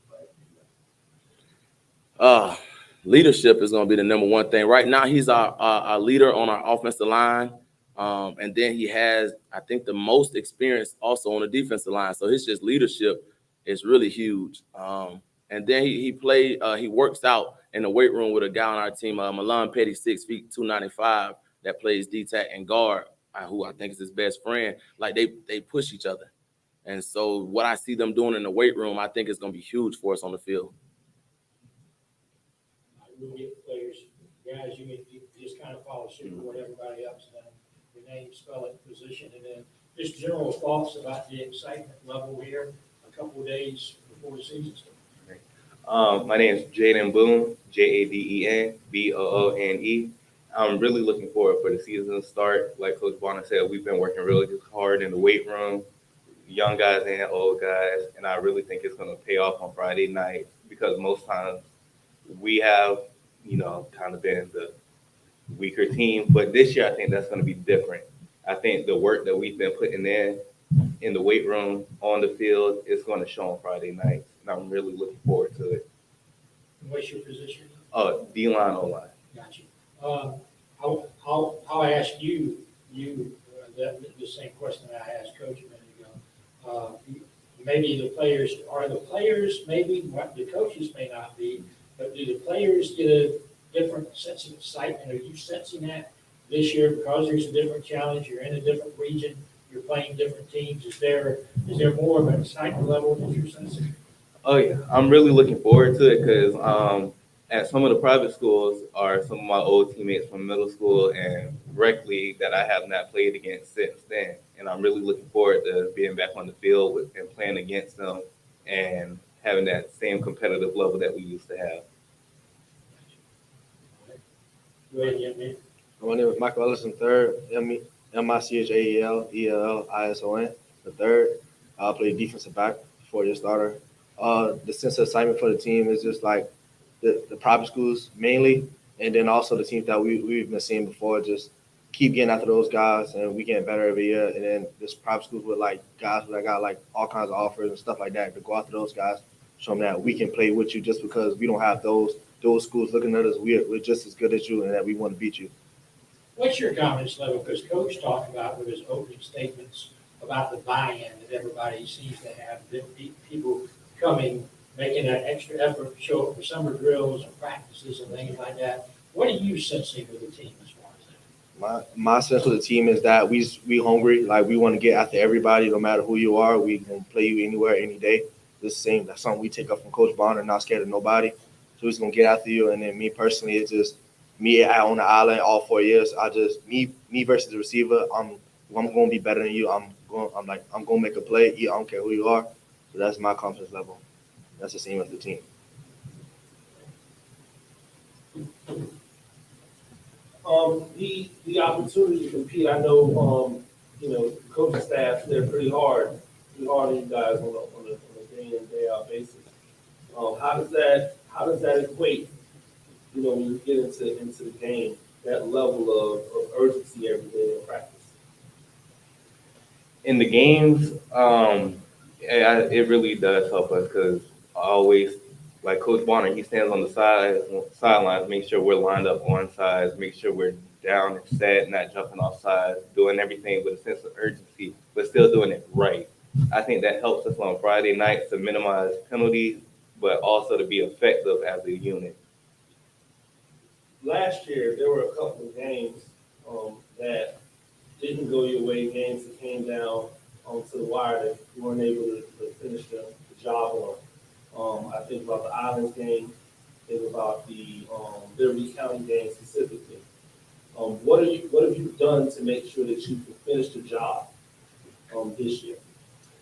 player? Leadership is going to be the number one thing. Right now, he's our leader on our offensive line. And then he has, I think, the most experience also on the defensive line. So his just leadership is really huge. And then he works out in the weight room with a guy on our team, Milan Petty, 6 feet, 295, that plays D-tack and guard, who I think is his best friend. Like they push each other. And so what I see them doing in the weight room, I think is going to be huge for us on the field. We'll get players, guys, you just kind of follow suit with what everybody else does. Your name, spell it, position, and then just general thoughts about the excitement level here a couple of days before the season starts. My name is Jaden Boone, Jadenboone. I'm really looking forward for the season to start. Like Coach Bonner said, we've been working really hard in the weight room, young guys and old guys, and I really think it's going to pay off on Friday night, because most times we have, kind of been the weaker team. But this year, I think that's going to be different. I think the work that we've been putting in the weight room, on the field, is going to show on Friday nights. And I'm really looking forward to it. What's your position? D-line, O-line. Got you. I'll ask you the same question that I asked Coach a minute ago. Maybe the players, maybe what the coaches may not be, but do the players get a different sense of excitement? Are you sensing that this year because there's a different challenge? You're in a different region, you're playing different teams. Is there more of an excitement level that you're sensing? Oh yeah, I'm really looking forward to it because at some of the private schools are some of my old teammates from middle school and rec league that I have not played against since then. And I'm really looking forward to being back on the field and playing against them and having that same competitive level that we used to have. Go ahead, young man. My name is Michael Ellison, third, MICHAEL the third. I play defensive back, 4-year starter. The sense of assignment for the team is just like the private schools mainly, and then also the teams that we've been seeing before, just keep getting after those guys, and we getting better every year. And then this private schools with like guys that got like all kinds of offers and stuff like that to go after those guys, show them that we can play with you just because we don't have those schools looking at us. We're just as good as you, and that we want to beat you. What's your confidence level? Because Coach talked about with his opening statements about the buy-in that everybody seems to have, that people coming, making that extra effort to show up for summer drills and practices and things like that. What are you sensing with the team as far as that? My sense with the team is that we hungry, like we want to get after everybody, no matter who you are. We can play you anywhere, any day. That's something we take up from Coach Bonner, not scared of nobody. So he's gonna get after you. And then me personally, it's just me out on the island all 4 years. Me versus the receiver. I'm gonna be better than you. I'm gonna make a play. I don't care who you are. So that's my confidence level. That's the same as the team. The opportunity to compete, I know, the coaching staff, they're pretty hard on you guys on a day in, day out basis. How does that equate, when you get into the game, that level of urgency every day in practice? In the games, it really does help us because I always, like Coach Bonner, he stands on the sidelines, make sure we're lined up on sides, make sure we're down and set, not jumping off sides, doing everything with a sense of urgency, but still doing it right. I think that helps us on Friday nights to minimize penalties, but also to be effective as a unit. Last year, there were a couple of games that didn't go your way, games that came down to the wire that you weren't able to finish the job on. I think about the Islands game, think about the Liberty County game specifically. What have you done to make sure that you can finish the job this year?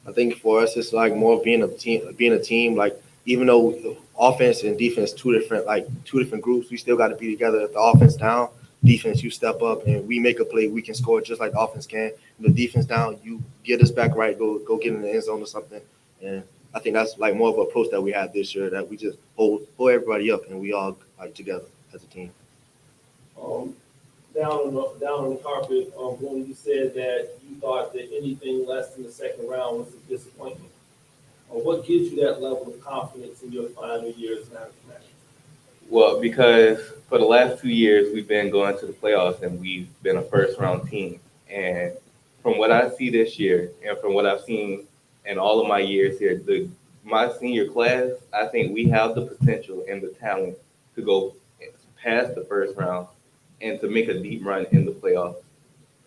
I think for us, it's like more being a team. Like even though the offense and defense two different groups, we still got to be together. If the offense down, defense you step up and we make a play, we can score just like the offense can. If the defense down, you get us back right, go get in the end zone or something. And I think that's like more of an approach that we had this year, that we just hold everybody up and we all like together as a team. Down on the carpet, when you said that you thought that anything less than the second round was a disappointment. What gives you that level of confidence in your final years as a commander? Well, because for the last 2 years, we've been going to the playoffs and we've been a first-round team. And from what I see this year and from what I've seen in all of my years here, my senior class, I think we have the potential and the talent to go past the first round and to make a deep run in the playoffs.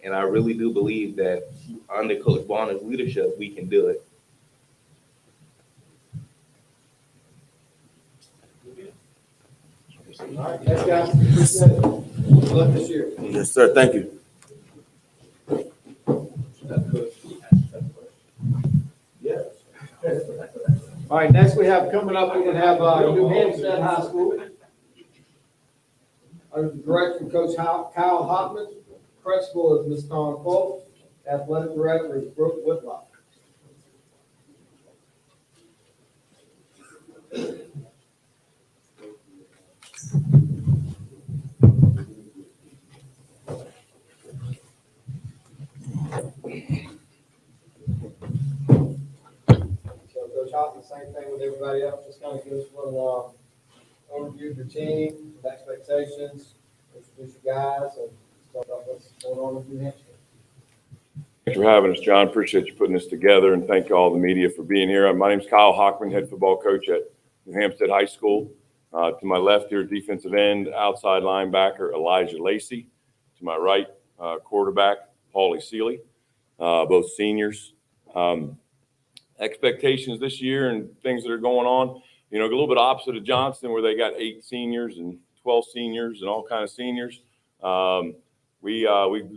And I really do believe that under Coach Bonner's leadership, we can do it. All right, thanks, guys. Appreciate it. Good luck this year. Yes, sir. Thank you. Yeah. All right, next we have coming up, we're gonna have New Hampstead High School. Under the direction of Coach Kyle Hoffman, principal is Ms. Dawn Foltz, athletic director is Brooke Whitlock. So Coach Houghton, same thing with everybody else, just kind of give us a little, overview of your team, expectations, introduce you guys, and talk about what's going on with New Hampshire. Thanks for having us, John. Appreciate you putting this together, and thank all the media for being here. My name's Kyle Hockman, head football coach at New Hampstead High School. To my left here, defensive end, outside linebacker Elijah Lacey. To my right, quarterback Paulie Seeley, both seniors. Expectations this year and things that are going on, you know, a little bit opposite of Johnston, where they got 8 seniors and 12 seniors and all kind of seniors. We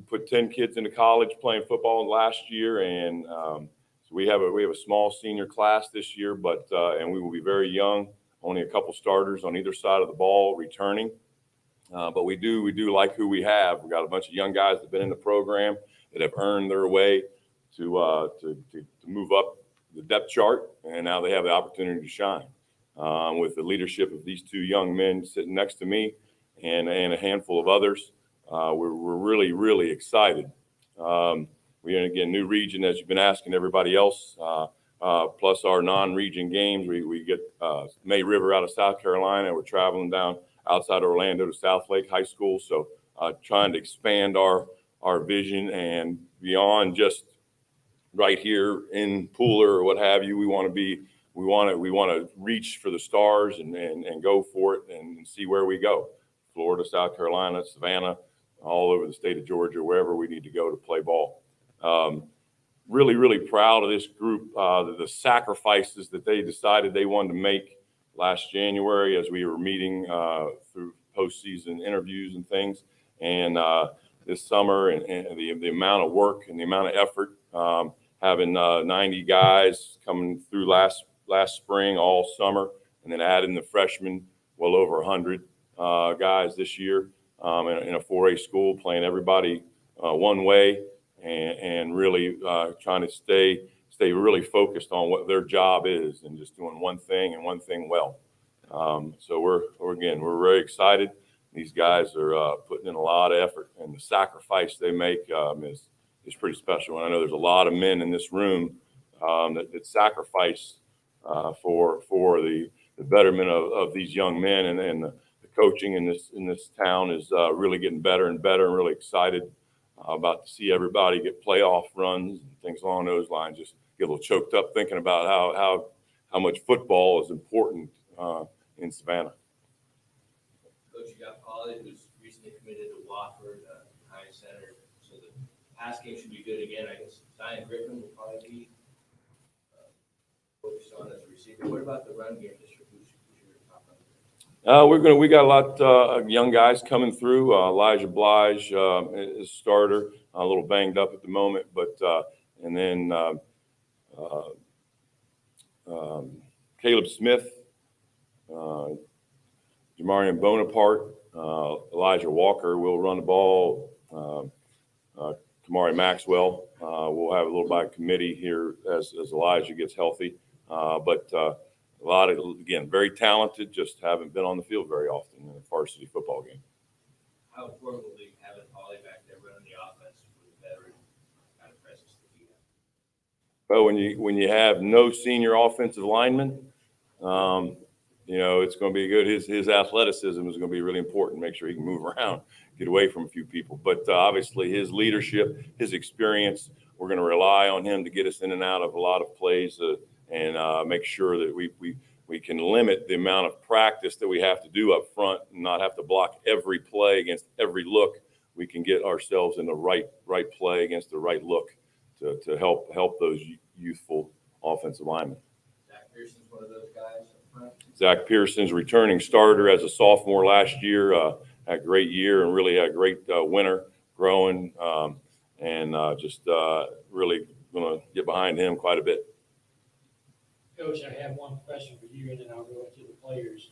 put 10 kids into college playing football last year, and so we have a small senior class this year, but and we will be very young, only a couple starters on either side of the ball returning. But we do like who we have. We got a bunch of young guys that have been in the program that have earned their way to move up the depth chart, and now they have the opportunity to shine. With the leadership of these 2 young men sitting next to me and a handful of others, we're really, really excited. We, again, new region, as you've been asking everybody else, plus our non-region games. We get May River out of South Carolina. We're traveling down outside Orlando to South Lake High School. So trying to expand our vision and beyond just right here in Pooler or what have you. We want to reach for the stars and go for it and see where we go. Florida, South Carolina, Savannah, all over the state of Georgia, wherever we need to go to play ball. Really, really proud of this group, the sacrifices that they decided they wanted to make last January as we were meeting through postseason interviews and things. And this summer and the amount of work and the amount of effort, having 90 guys coming through last spring, all summer, and then adding the freshmen, well over 100 guys this year in a 4A school, playing everybody one way and really trying to stay really focused on what their job is and just doing one thing and one thing well. So we're very excited. These guys are putting in a lot of effort, and the sacrifice they make is pretty special. And I know there's a lot of men in this room that sacrifice for the betterment of these young men, and the coaching in this town is really getting better and better, and really excited about to see everybody get playoff runs and things along those lines. Just get a little choked up thinking about how much football is important in Savannah. Coach, you got Paulie, who's recently committed to Wofford High Center, so the pass game should be good again. I guess Zion Griffin will probably be focused on as a receiver. What about the run game this year? Who's your top runner? We got a lot of young guys coming through. Elijah Blige is starter, a little banged up at the moment, but and then Caleb Smith, Jamarian Bonaparte, Elijah Walker will run the ball. Kamari Maxwell will have a little by committee here as Elijah gets healthy. But a lot of, again, very talented, just haven't been on the field very often in a varsity football game. How important will be having Paulie back there running the offense with a veteran kind of presence that he has? Well, when you have no senior offensive linemen, it's going to be good. His athleticism is going to be really important. Make sure he can move around, get away from a few people. But obviously his leadership, his experience, we're going to rely on him to get us in and out of a lot of plays and make sure that we can limit the amount of practice that we have to do up front and not have to block every play against every look. We can get ourselves in the right play against the right look to help those youthful offensive linemen. Zach Pearson's one of those guys up front. Zach Pearson's returning starter as a sophomore last year, had a great year and really had a great winter growing, and just really going to get behind him quite a bit. Coach, I have one question for you, and then I'll go into the players.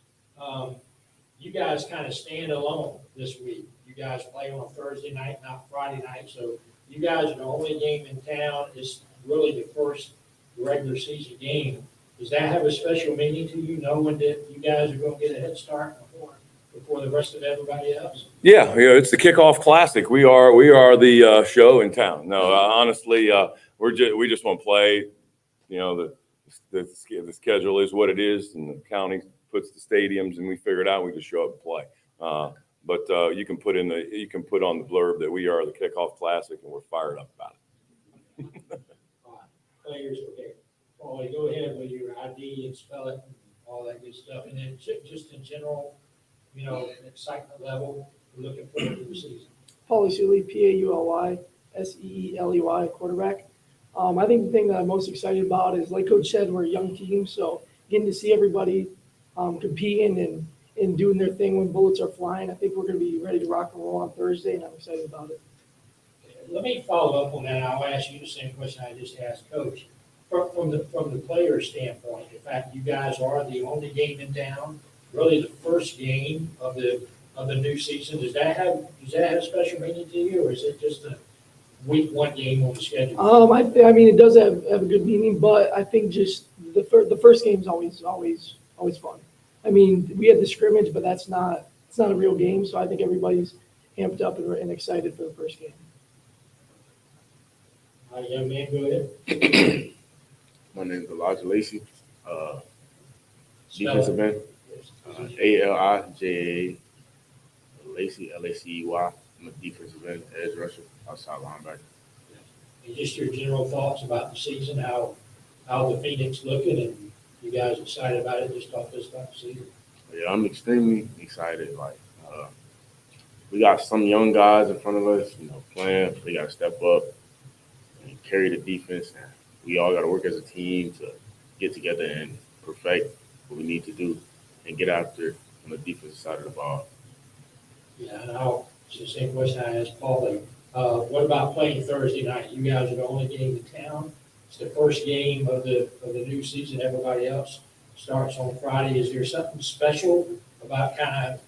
You guys kind of stand alone this week. You guys play on a Thursday night, not Friday night, so you guys are the only game in town. It's really the first regular season game. Does that have a special meaning to you, knowing that you guys are going to get a head start before for the rest of everybody else? Yeah, it's the kickoff classic. We are the show in town. No, honestly, we just want to play. You know, the schedule is what it is, and the county puts the stadiums, and we figure it out. We just show up and play. But you can put on the blurb that we are the kickoff classic, and we're fired up about it. Players, okay. Paulie, go ahead with your ID and spell it and all that good stuff. And then just in general, you know, excitement level, we're looking forward to the season. Paulie Seeley, Pauli Seeley, quarterback. I think the thing that I'm most excited about is, like Coach said, we're a young team, so getting to see everybody competing and doing their thing when bullets are flying. I think we're going to be ready to rock and roll on Thursday, and I'm excited about it. Let me follow up on that. I'll ask you the same question I just asked Coach. From the player standpoint, in fact, you guys are the only game in town, really the first game of the new season. Does that have special meaning to you, or is it just a week one game on the schedule? I mean, it does have a good meaning, but I think just the first game is always fun. I mean, we had the scrimmage, but it's not a real game, so I think everybody's amped up and excited for the first game. Young man, go ahead. My name is Elijah Lacey, Spell defensive it. end, ALIJA, Lacey, LACEY. I'm a defensive end, edge rusher, outside linebacker. And just your general thoughts about the season, how the Phoenix looking, and you guys excited about it? Just talk to us about the season. Yeah, I'm extremely excited. We got some young guys in front of us, playing. They got to step up and carry the defense. And we all got to work as a team to get together and perfect what we need to do and get after on the defensive side of the ball. Yeah, and it's the same question I asked Paulie. What about playing Thursday night? You guys are the only game in town. It's the first game of the new season. Everybody else starts on Friday. Is there something special about kind of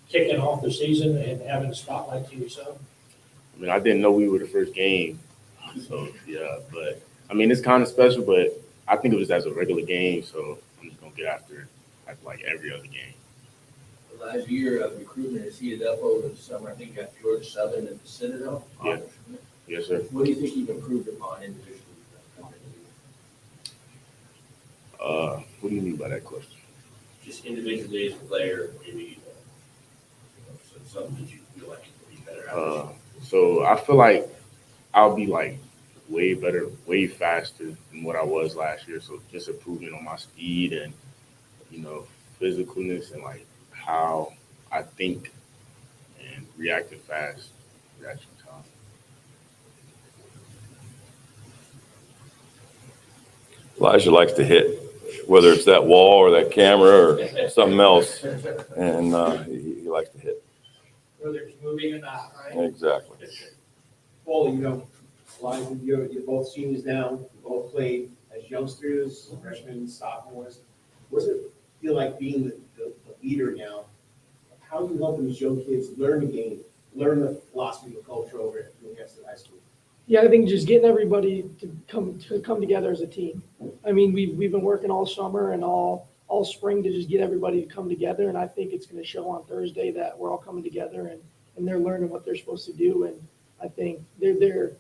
kicking off the season and having the spotlight to yourself? I mean, I didn't know we were the first game, so yeah. But I mean, it's kind of special. But I think it was as a regular game, so I'm just gonna get after it like every other game. Last year, recruitment has heated up over the summer. I think you got Georgia Southern and the Citadel. Yeah. Yes, sir. What do you think you've improved upon individually? What do you mean by that question? Just individually as a player, maybe something that you feel like you could be better at. So I feel like I'll be like way better, way faster than what I was last year. So just improvement on my speed and physicalness and like how I think and reaction time. Elijah likes to hit, whether it's that wall or that camera or something else, and he likes to hit. Whether it's moving or not, right? Exactly. Paulie, Elijah, you're both seniors now. You both played as youngsters, freshmen, sophomores. What does it feel like being the leader now? How are you helping these young kids learn the game, learn the philosophy and culture over at Hampstead High School? Yeah, I think just getting everybody to come together as a team. I mean, we've been working all summer and all spring to just get everybody to come together, and I think it's going to show on Thursday that we're all coming together and they're learning what they're supposed to do. And I think they're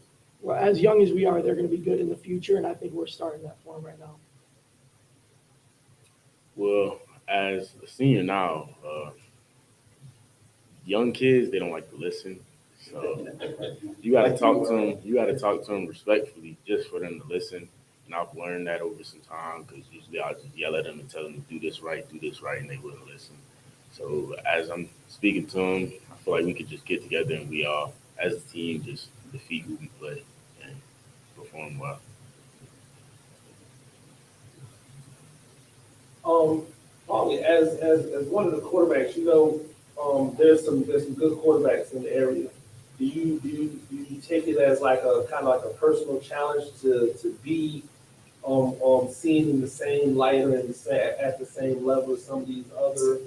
as young as we are, they're going to be good in the future, and I think we're starting that for them right now. Well, as a senior now, young kids, they don't like to listen. So you got to talk to them. You got to talk to them respectfully, just for them to listen. And I've learned that over some time because usually I'll just yell at them and tell them to do this right, and they wouldn't listen. So as I'm speaking to them, I feel like we could just get together and we all, as a team, just defeat who we play and perform well. Probably as one of the quarterbacks, there's some good quarterbacks in the area. Do you take it as like a kind of like a personal challenge to be seen in the same light or at the same level as some of these other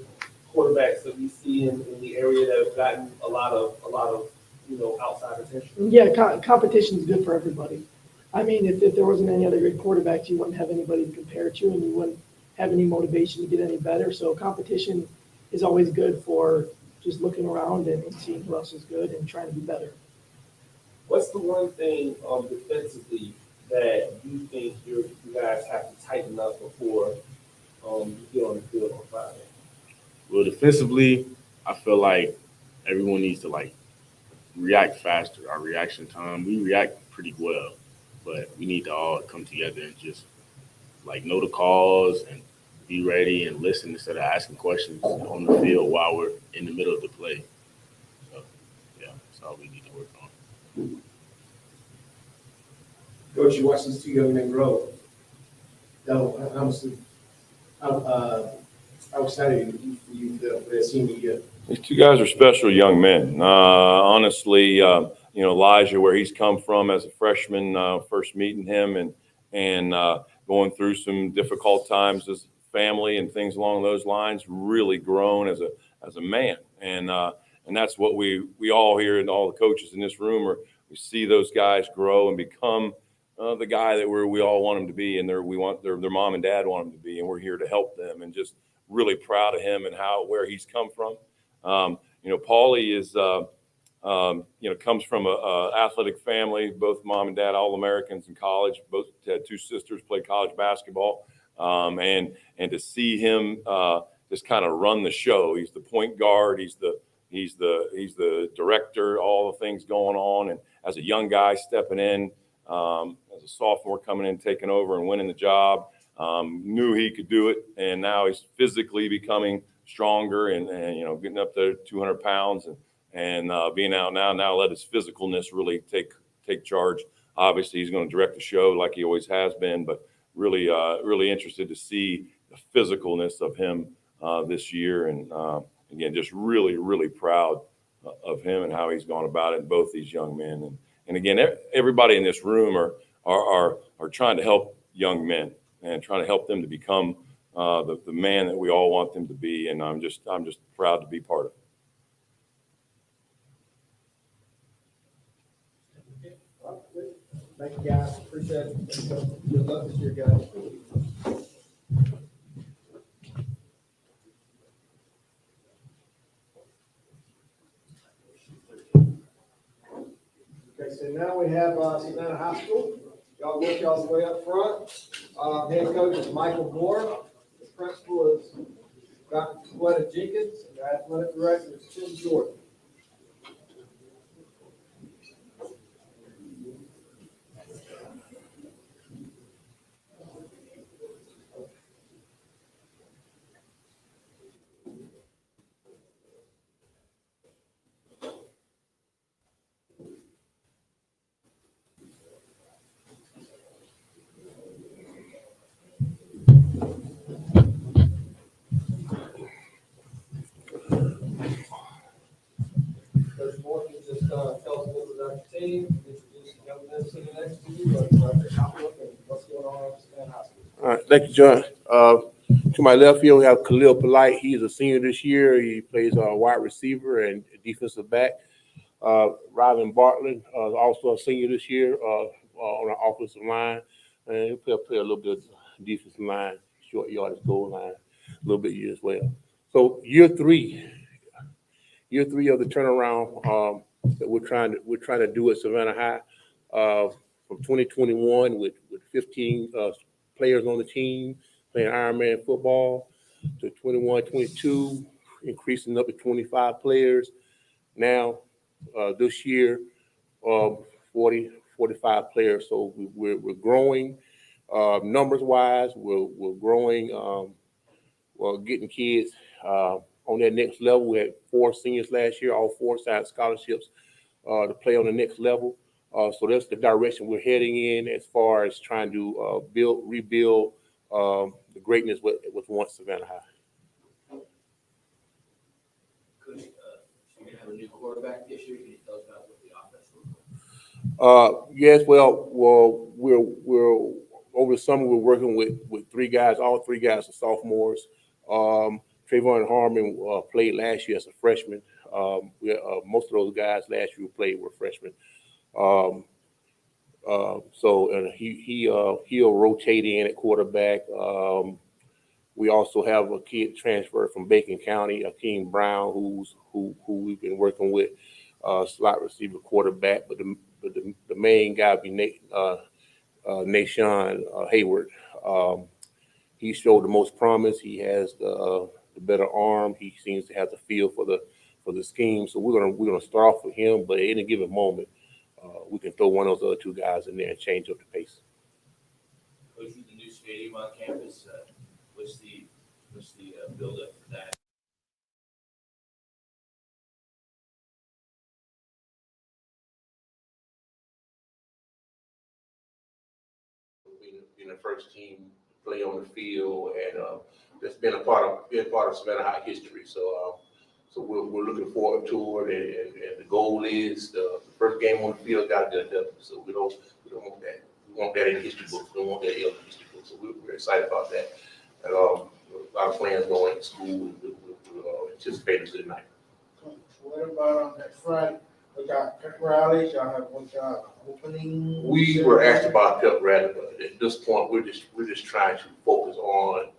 quarterbacks that we see in the area that have gotten a lot of outside attention? Yeah, competition is good for everybody. I mean, if there wasn't any other great quarterbacks, you wouldn't have anybody to compare to, and you wouldn't have any motivation to get any better. So competition is always good for just looking around and seeing who else is good and trying to be better. What's the one thing defensively that you think you guys have to tighten up before you get on the field on Friday? Well, defensively, I feel like everyone needs to react faster. Our reaction time, we react pretty well, but we need to all come together and just know the calls and be ready and listen instead of asking questions on the field while we're in the middle of the play. So, yeah, that's all we need to work on. Coach, you watch these two young men grow. How excited are you for their senior year? These two guys are special young men. Honestly, Elijah, where he's come from as a freshman, first meeting him and going through some difficult times as family and things along those lines, really grown as a man. And that's what we all here and all the coaches in this room we see those guys grow and become the guy that we all want them to be, and their mom and dad want them to be, and we're here to help them. And just really proud of him and where he's come from. Paulie is comes from a athletic family, both mom and dad All-Americans in college. Both had two sisters play college basketball, and to see him just kind of run the show. He's the point guard. He's the director. All the things going on, and as a young guy stepping in. As a sophomore coming in, taking over and winning the job, knew he could do it. And now he's physically becoming stronger and getting up to 200 pounds and being out now let his physicalness really take charge. Obviously he's going to direct the show like he always has been, but really interested to see the physicalness of him this year. And again, just really proud of him and how he's gone about it, both these young men. And again, everybody in this room are trying to help young men and trying to help them to become the man that we all want them to be. And I'm just proud to be part of it. Thank you, guys. Appreciate it. Good luck this year, guys. Okay, so now we have Savannah High School. Y'all work y'all's way up front. Head coach is Michael Moore. The principal is Dr. Jenkins. And the athletic director is Tim Jordan. Coach Moore can just tell us a little bit about your team, introduce the young men sitting next to you, but their outlook and what's going on at Savannah High School. All right, thank you, John. To my left field, we have Khalil Polite. He's a senior this year. He plays wide receiver and defensive back. Robin Bartlett, also a senior this year on the offensive line. And he'll play a little bit of defensive line, short yardage goal line, a little bit here as well. So year three of the turnaround that we're trying to do at Savannah High from 2021 with 15 players on the team playing Ironman football to 21-22, increasing up to 25 players. Now this year, 45 players. So we're growing numbers wise. We're growing. Getting kids on that next level. We had 4 seniors last year, all 4 signed scholarships to play on the next level. So that's the direction we're heading in as far as trying to rebuild the greatness what was once Savannah High. Coach, you're gonna have a new quarterback this year. Can you tell us about what the offense looks like? Yes, well, we're over the summer we're working with 3 guys. All 3 guys are sophomores. Trayvon Harmon played last year as a freshman. Most of those guys last year played were freshmen. So and he'll rotate in at quarterback. We also have a kid transfer from Bacon County, Akeem Brown, who we've been working with, slot receiver, quarterback, but the main guy be Nashawn Hayward. He showed the most promise. He has the better arm. He seems to have the feel for the scheme. So we're gonna start off with him, but at any given moment, we can throw one of those other two guys in there and change up the pace. Coach, with the new stadium on campus, what's the build-up for that? Being the first team to play on the field, and that's been a part of Savannah High history. So we're looking forward to it, and the goal is the first game on the field got to get done. So we don't want that. We want that in history books. We don't want that in history books. So we're excited about that. And a lot of plans going to school, and we'll anticipate a good night. What about on that front? We got pep rallies, y'all have one opening. We were asked about pep rally, but at this point, we're just trying to focus on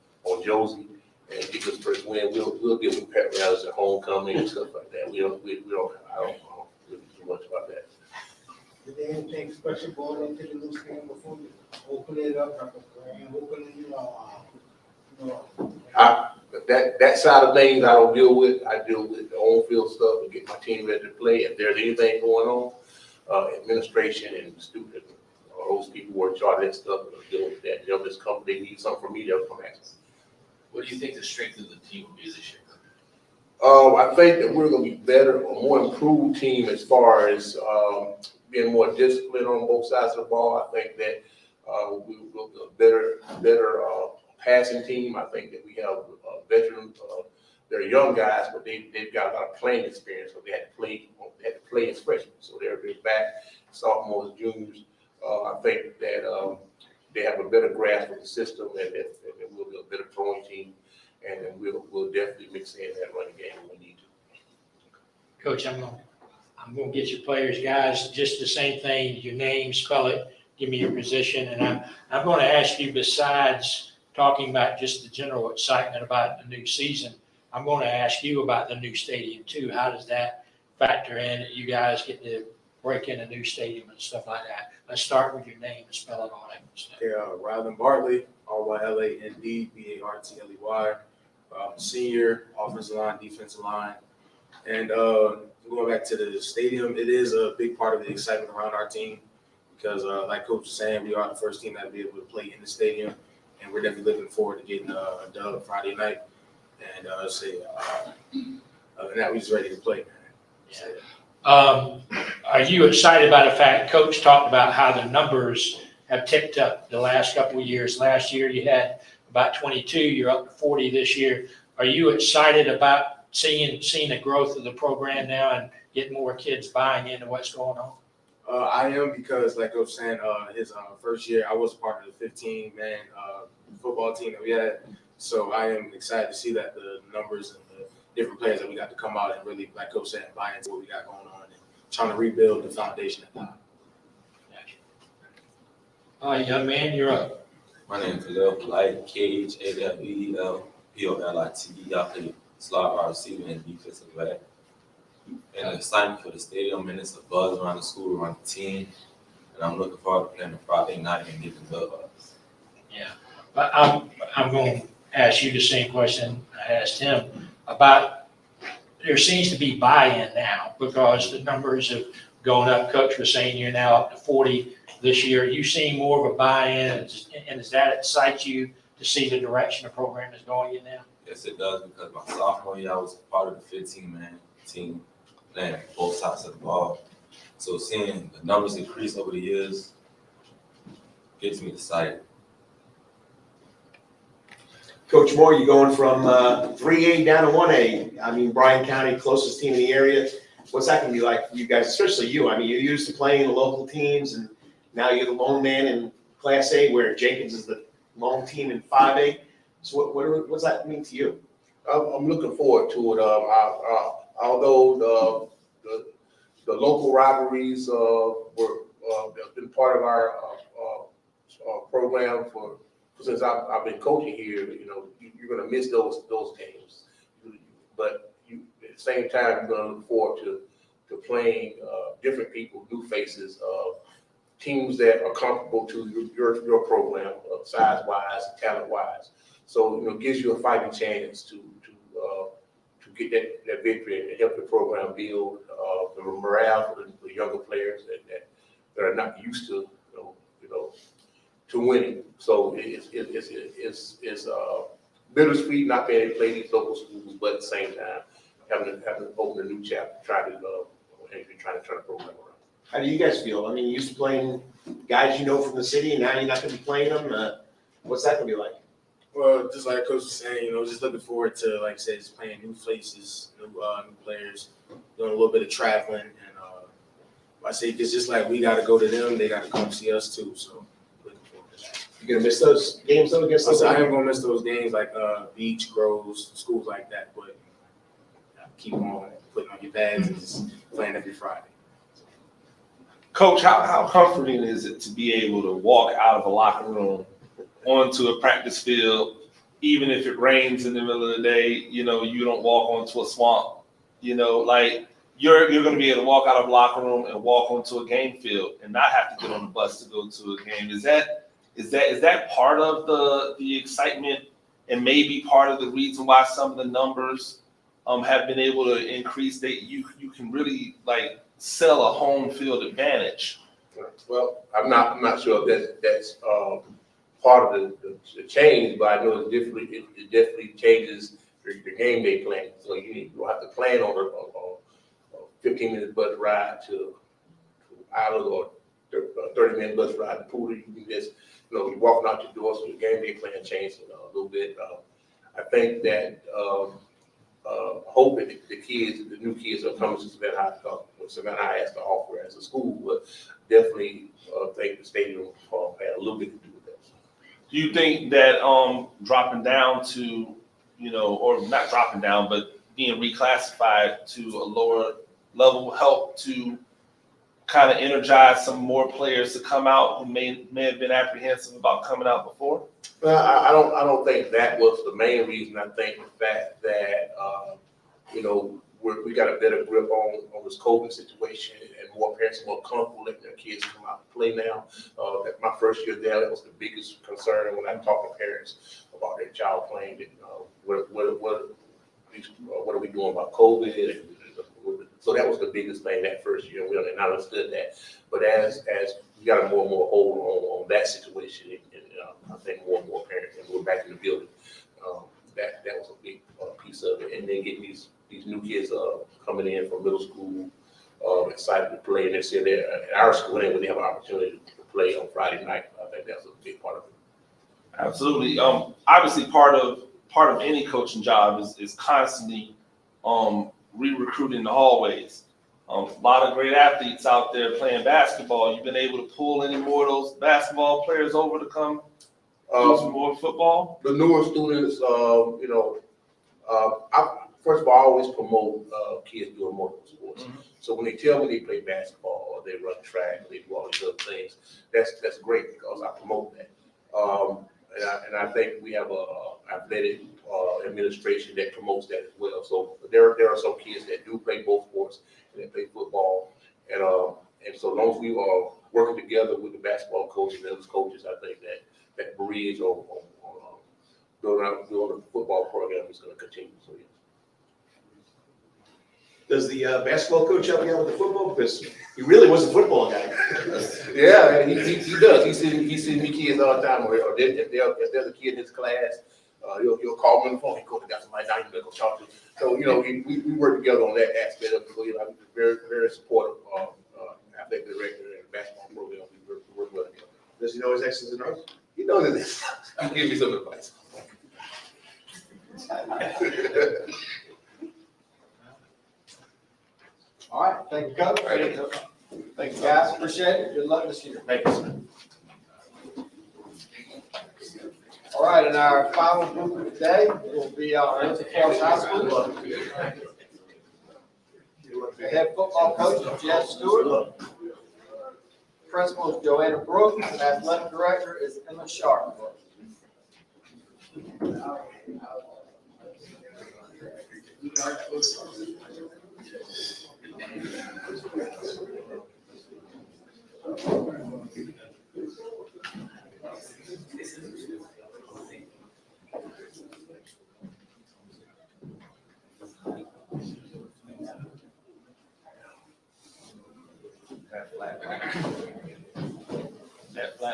Josie and get this first win. We'll give them pep rallies at homecoming and stuff like that. I don't really do much about that. Did they anything special going into the new stadium before you open it up, like a grand opening, That side of things I don't deal with. I deal with the on-field stuff and get my team ready to play. If there's anything going on, administration and student, those people who are in charge of that stuff, deal with that. They'll just come. They need something from me, they'll come ask me. What do you think the strength of the team will be this year? I think that we're going to be better, a more improved team as far as being more disciplined on both sides of the ball. I think that we'll be a better passing team. I think that we have veterans. They're young guys, but they've got a lot of playing experience. So they had to play as freshmen. So they're back, sophomores, juniors. I think that they have a better grasp of the system, and we'll be a better throwing team. And then we'll definitely mix in that running game when we need to. Coach, I'm gonna get your players, guys, just the same thing, your name, spell it, give me your position, and I'm gonna ask you, besides talking about just the general excitement about the new season, I'm gonna ask you about the new stadium too. How does that factor in, that you guys get to break in a new stadium and stuff like that? Let's start with your name and spell it all out. Okay, Rylan Bartley, RYLANDBARTLEY. Senior, offensive line, defensive line. And going back to the stadium, it is a big part of the excitement around our team because, like Coach was saying, we are the first team that will be able to play in the stadium, and we're definitely looking forward to getting a dub Friday night. And and that we're just ready to play. Are you excited about the fact Coach talked about how the numbers have ticked up the last couple of years? Last year you had about 22, you're up to 40 this year. Are you excited about seeing the growth of the program now and getting more kids buying into what's going on? I am, because like I was saying, his first year, I was part of the 15-man football team that we had. So I am excited to see that the numbers and the different players that we got to come out and really, like Coach said, buy into what we got going on and trying to rebuild the foundation at the top. All right, young man, you're up. My name is Khalil Polite, KHALELPOLITE. I play slot wide receiver and defensive back. And the excitement for the stadium, and it's a buzz around the school, around the team. And I'm looking forward to playing the Friday night and getting the dub. Yeah, but I'm going to ask you the same question I asked him about. There seems to be buy-in now because the numbers have gone up. Coach was saying you're now up to 40 this year. Are you seeing more of a buy-in, and does that excite you to see the direction the program is going in now? Yes, it does, because my sophomore year I was part of the 15-man team playing both sides of the ball. So seeing the numbers increase over the years gets me excited. Coach Moore, you're going from 3A down to 1A. I mean, Bryan County, closest team in the area. What's that going to be like for you guys, especially you? I mean, you're used to playing the local teams, and now you're the lone man in Class A, where Jenkins is the lone team in 5A. So what's that mean to you? I'm looking forward to it. Although the local rivalries have been part of our program for since I've been coaching here, you know, you're gonna miss those games. But you, at the same time, you're gonna look forward to playing different people, new faces, teams that are comparable to your program, size-wise, talent-wise. So, you know, it gives you a fighting chance to get that victory and help the program build the morale for the younger players that are not used to, you know, to winning. So it's bittersweet not being able to play these local schools, but at the same time, having to open a new chapter, trying to turn the program around. How do you guys feel? I mean, you used to playing guys you know from the city, and now you're not going to be playing them. What's that going to be like? Well, just like Coach was saying, you know, just looking forward to, like I said, just playing new faces, new players, doing a little bit of traveling, and I say it's just like we got to go to them, they got to come see us too. So looking forward to that. You're gonna miss those games though against those. I am gonna miss those games like Beach, Groves, schools like that, but keep on putting on your pads and just playing every Friday. Coach, how comforting is it to be able to walk out of a locker room onto a practice field, even if it rains in the middle of the day, you know, you don't walk onto a swamp, you know, like you're going to be able to walk out of a locker room and walk onto a game field and not have to get on the bus to go to a game. Is that part of the excitement and maybe part of the reason why some of the numbers have been able to increase, that you can really like sell a home field advantage? Well, I'm not sure if that's part of the change, but I know it definitely changes the game day plan. So you have to plan on a 15-minute bus ride to Island or a 30-minute bus ride to Pool. You can just, you know, you're walking out your door, so the game day plan changed a little bit. I think that hope that the new kids are coming to Savannah High, what Savannah High has to offer as a school, but definitely think the stadium had a little bit to do with that. Do you think that dropping down to, you know, or not dropping down, but being reclassified to a lower level help to kind of energize some more players to come out who may have been apprehensive about coming out before? Well, I don't think that was the main reason. I think the fact that you know, we got a better grip on this COVID situation, and more parents are more comfortable letting their kids come out and play now. My first year there, that was the biggest concern when I talk to parents about their child playing. What are we doing about COVID? So that was the biggest thing that first year. We understood that. But as we got a more and more hold on that situation, and I think more and more parents, and we're back in the building, that was a big piece of it. And then getting these new kids coming in from middle school, excited to play, and they say they're at our school, and when they have an opportunity to play on Friday night, I think that's a big part of it. Absolutely. Obviously, part of any coaching job is constantly re-recruiting the hallways. A lot of great athletes out there playing basketball. You've been able to pull any more of those basketball players over to come do some more football? The newer students, you know, first of all, I always promote kids doing multiple sports. Mm-hmm. So when they tell me they play basketball or they run track or they do all these other things, that's great because I promote that. And I think we have a athletic administration that promotes that as well. So there are some kids that do play both sports and they play football. And so long as we are working together with the basketball coaches and those coaches, I think that bridge on building the football program is going to continue. So yeah. Does the basketball coach help you out with the football? Because he really was a football guy. Yeah, he does. He sees me kids all the time. Or if there's a kid in his class, he'll call me on the phone. He goes, "Got somebody down here to go talk to." So you know, we work together on that aspect of it. So you know, I'm very very supportive of athletic director and basketball program. We work well together. Does he know his X's and O's? He knows this. I'll give you some advice. All right, thank you, Coach. Thank you, guys. Appreciate it. Good luck this year. Thank you, sir. All right, and our final group of the day will be our Winsor High School. The head football coach is Jeff Stewart. Principal is Joanna Brooks, and athletic director is Emma Sharp. That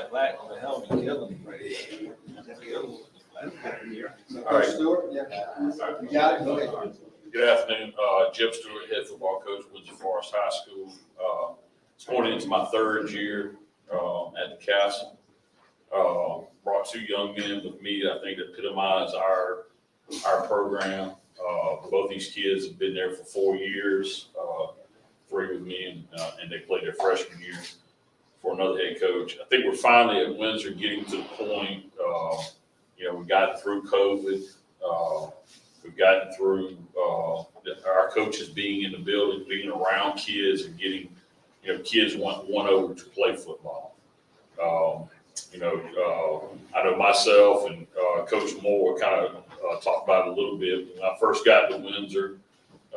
black on the helmet killing me right here. All right. Stewart, yeah. You got it, go ahead. Good afternoon, Jim Stewart, head football coach, Winsor Forest High School. It's going into my third year at the Castle. Brought two young men with me, I think that epitomize our program. Both these kids have been there for 4 years, 3 with me, and they played their freshman year for another head coach. I think we're finally at Winsor getting to the point, we got through COVID. We've gotten through our coaches being in the building, being around kids and getting, kids want over to play football. I know myself and Coach Moore kind of talked about it a little bit. When I first got to Winsor,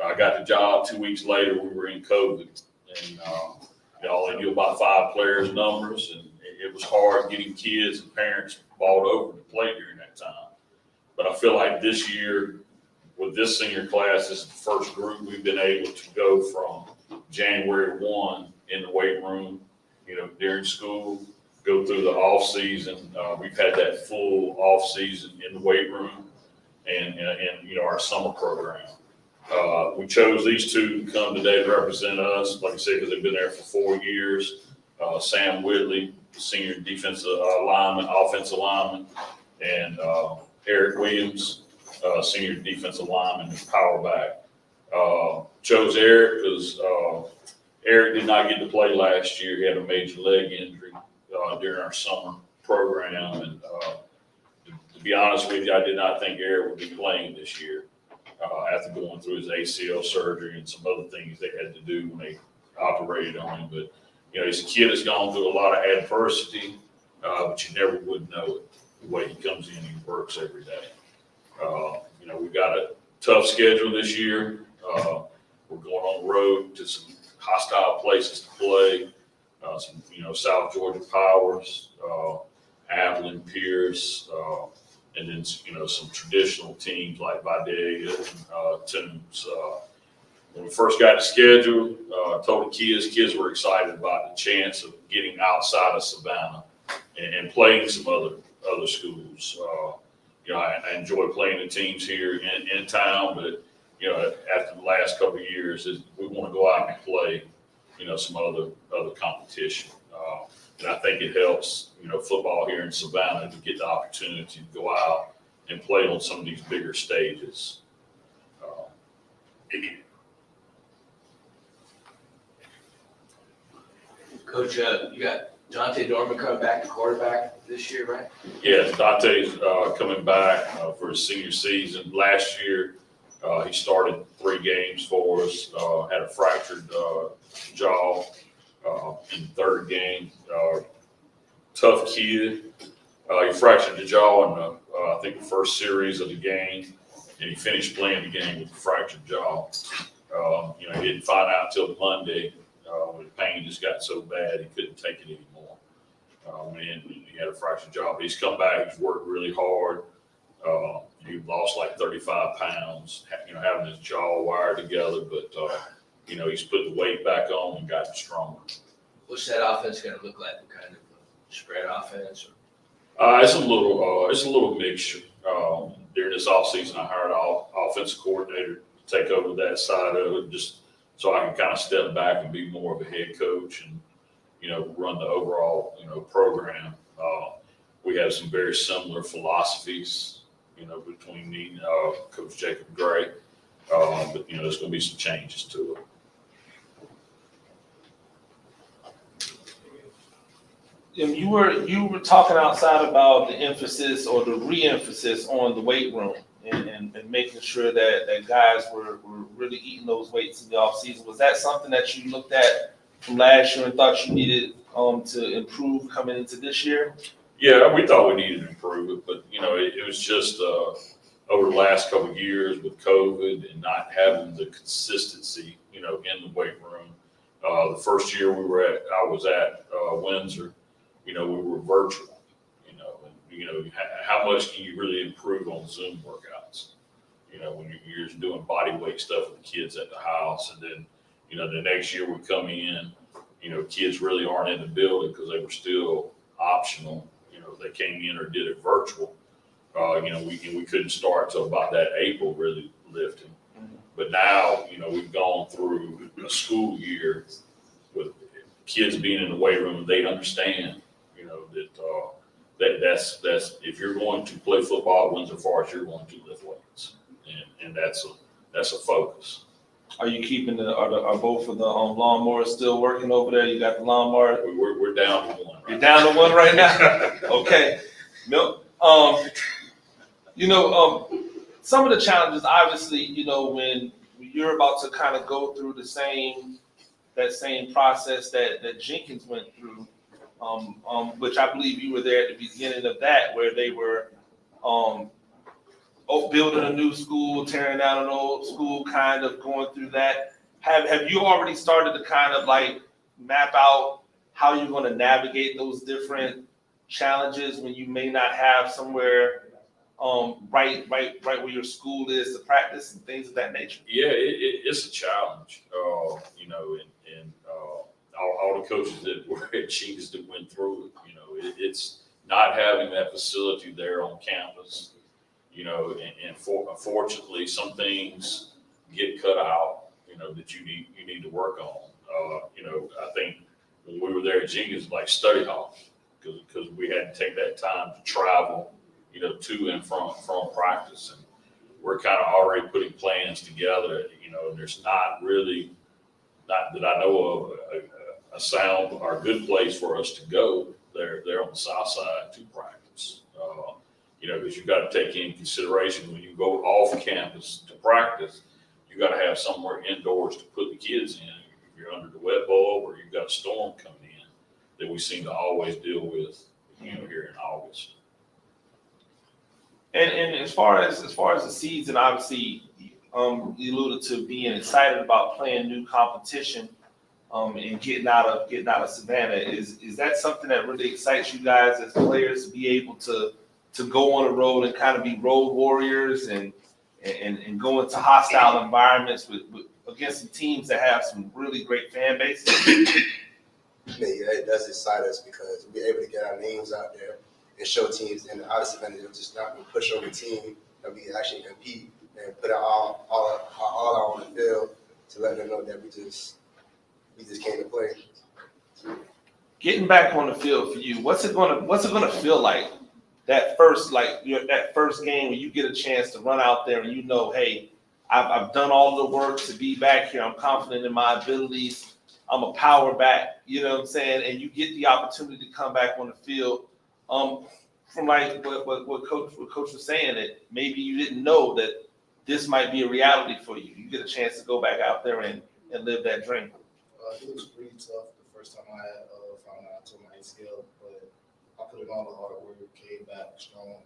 I got the job 2 weeks later, we were in COVID. And I only knew about 5 players' numbers, and it was hard getting kids and parents bought over to play during that time. But I feel like this year, with this senior class, this is the first group we've been able to go from January 1 in the weight room, during school, go through the off season. We've had that full off season in the weight room and our summer program. We chose these two to come today to represent us, like I said, because they've been there for 4 years. Sam Whitley, senior defensive lineman, offensive lineman, and Eric Williams, senior defensive lineman and power back. Chose Eric because Eric did not get to play last year. He had a major leg injury during our summer program. And to be honest with you, I did not think Eric would be playing this year after going through his ACL surgery and some other things they had to do when they operated on him. But, he's a kid that's gone through a lot of adversity, but you never would know it the way he comes in and works every day. We've got a tough schedule this year. We're going on the road to some hostile places to play. South Georgia Powers, Abilene, Pierce, and then, some traditional teams like Vidalia and Toombs. When we first got the schedule, told the kids were excited about the chance of getting outside of Savannah and playing some other schools. I enjoy playing the teams here in town, but, after the last couple of years, we want to go out and play, some other competition. And I think it helps, football here in Savannah to get the opportunity to go out and play on some of these bigger stages. Coach, you got Dante Dorman coming back to quarterback this year, right? Yes, Dante's coming back for his senior season. Last year, he started 3 games for us, had a fractured jaw in the 3rd game. Tough kid. He fractured the jaw in I think the first series of the game, and he finished playing the game with a fractured jaw. He didn't find out until Monday when the pain just got so bad he couldn't take it anymore. And he had a fractured jaw. But he's come back. He's worked really hard. He lost like 35 pounds, having his jaw wired together. But, he's put the weight back on and gotten stronger. What's that offense going to look like? Kind of a spread offense? It's a little mixture. During this offseason, I hired an offensive coordinator to take over that side of it, just so I can kind of step back and be more of a head coach and, run the overall, program. We have some very similar philosophies, between me and Coach Jacob Gray. But, there's going to be some changes to it. You were talking outside about the emphasis or the re-emphasis on the weight room and making sure that guys were really eating those weights in the off season. Was that something that you looked at from last year and thought you needed to improve coming into this year? Yeah, we thought we needed to improve it, but, you know, it was just, over the last couple of years with COVID and not having the consistency, you know, in the weight room. The first year I was at Windsor, you know, we were virtual, you know, how much can you really improve on Zoom workouts? You know, when you're just doing body weight stuff with the kids at the house, and then, you know, the next year we come in, you know, kids really aren't in the building because they were still optional. You know, they came in or did it virtual. You know, we couldn't start till about that April really lifting. But now, you know, we've gone through a school year with kids being in the weight room. They understand, you know, that's if you're going to play football at Windsor Forest, you're going to lift weights, and that's a focus. Are you keeping are both of the lawnmowers still working over there? You got the lawnmower? We're down to one. You're down to one right now? Okay. No. You know, some of the challenges, obviously, you know, when you're about to kind of go through that same process that Jenkins went through, which I believe you were there at the beginning of that, where they were building a new school, tearing down an old school, kind of going through that. Have you already started to kind of like map out how you're going to navigate those different challenges when you may not have somewhere right where your school is to practice and things of that nature? Yeah, it's a challenge, you know, and all the coaches that were at Jenkins that went through it, you know, it's not having that facility there on campus, you know, and unfortunately, some things get cut out, you know, that you need to work on. You know, I think when we were there at Jenkins, like study hall, because we had to take that time to travel, you know, to and from practice. And we're kind of already putting plans together, you know, and there's not that I know of a sound or a good place for us to go there on the south side to practice. You know, because you've got to take in consideration when you go off campus to practice, you got to have somewhere indoors to put the kids in. If you're under the wet bulb or you've got a storm coming in, that we seem to always deal with, you know, here in August. And as far as the season, obviously, you alluded to being excited about playing new competition, and getting out of Savannah. Is that something that really excites you guys as players to be able to go on the road and kind of be road warriors and go into hostile environments with against some teams that have some really great fan bases? Yeah, it does excite us because we're able to get our names out there and show teams, and obviously they're just not going to push over team, that we actually compete and put all out on the field to let them know that we just came to play. Getting back on the field for you, what's it gonna feel like that first game when you get a chance to run out there and you know, hey, I've done all the work to be back here. I'm confident in my abilities. I'm a power back. You know what I'm saying? And you get the opportunity to come back on the field. From like what coach was saying, that maybe you didn't know that this might be a reality for you. You get a chance to go back out there and live that dream. It was pretty tough the first time I found out I tore my ACL, but I put in all the hard work, came back strong.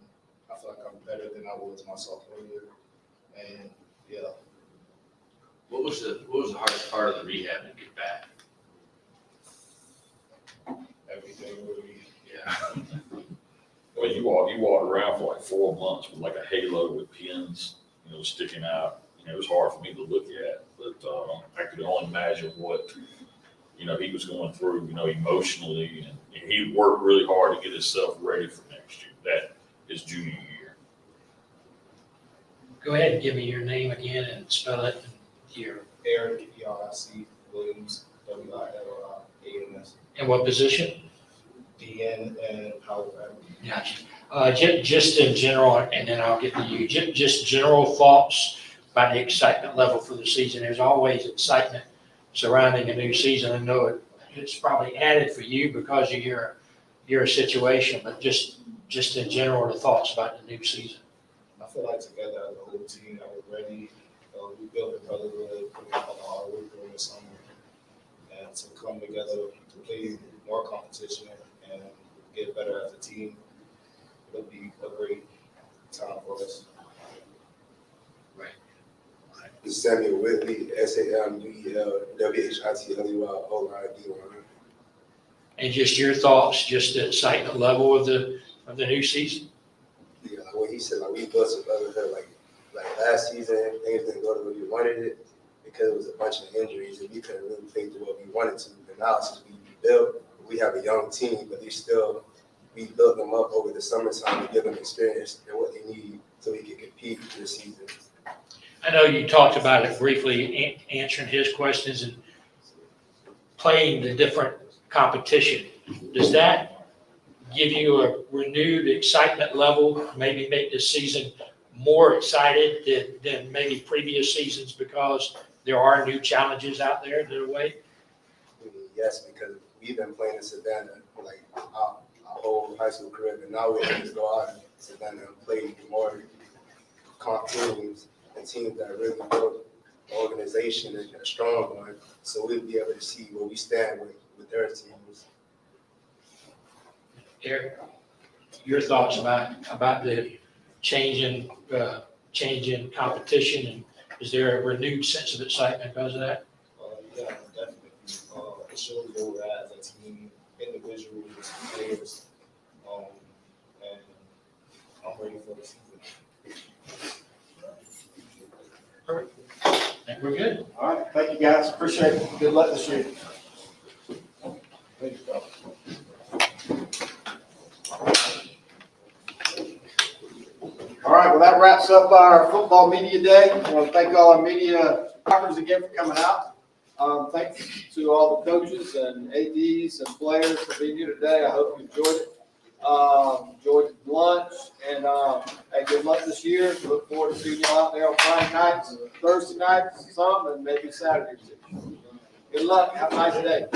I feel like I'm better than I was my sophomore year, and yeah. What was the hardest part of the rehab to get back? Everything really. Yeah. Well, you walked around for like 4 months with like a halo with pins, you know, sticking out. You know, it was hard for me to look at, but I could only imagine what, you know, he was going through, you know, emotionally, and he worked really hard to get himself ready for next year, that his junior year. Go ahead and give me your name again and spell it here. Eric, ERIC, Williams, WILLIAMS. And what position? DN and power back. Gotcha. Just in general, and then I'll get to you, just general thoughts about the excitement level for the season. There's always excitement surrounding a new season. I know it's probably added for you because of your situation, but just in general, the thoughts about the new season. I feel like together as a whole team that we're ready. We built a brotherhood, putting out the hard work during the summer, and to come together to play more competition and get better as a team. It'll be a great time for us. Samuel Whitley, SAMUEL, O-line, D-line. And just your thoughts, just the excitement level of the new season? Yeah, like what he said, like we built some brotherhood. Like last season, things didn't go the way we wanted it because it was a bunch of injuries and we couldn't really play through what we wanted to. And now since we built, we have a young team, but we built them up over the summertime to give them experience and what they need so we can compete this season. I know you talked about it briefly, answering his questions and playing the different competition. Does that give you a renewed excitement level, maybe make this season more excited than maybe previous seasons because there are new challenges out there that await? Yes, because we've been playing in Savannah for like our whole high school career, and now we're able to go out in Savannah and play more comp teams and teams that really built the organization and a strong one, so we'll be able to see where we stand with their teams. Eric, your thoughts about the change in competition, and is there a renewed sense of excitement because of that? Yeah, definitely. It shows where we're at as a team, individually, as players, and I'm ready for the season. Perfect. I think we're good. All right, thank you guys, appreciate it, good luck this year. Thank you, Doc. All right, well, that wraps up our football media day. I want to thank all our media partners again for coming out. Thanks to all the coaches and ADs and players for being here today. I hope you enjoyed it. Enjoyed lunch, and hey, good luck this year. Look forward to seeing you out there on Friday nights, Thursday nights, some, and maybe Saturday too. Good luck. Have a nice day.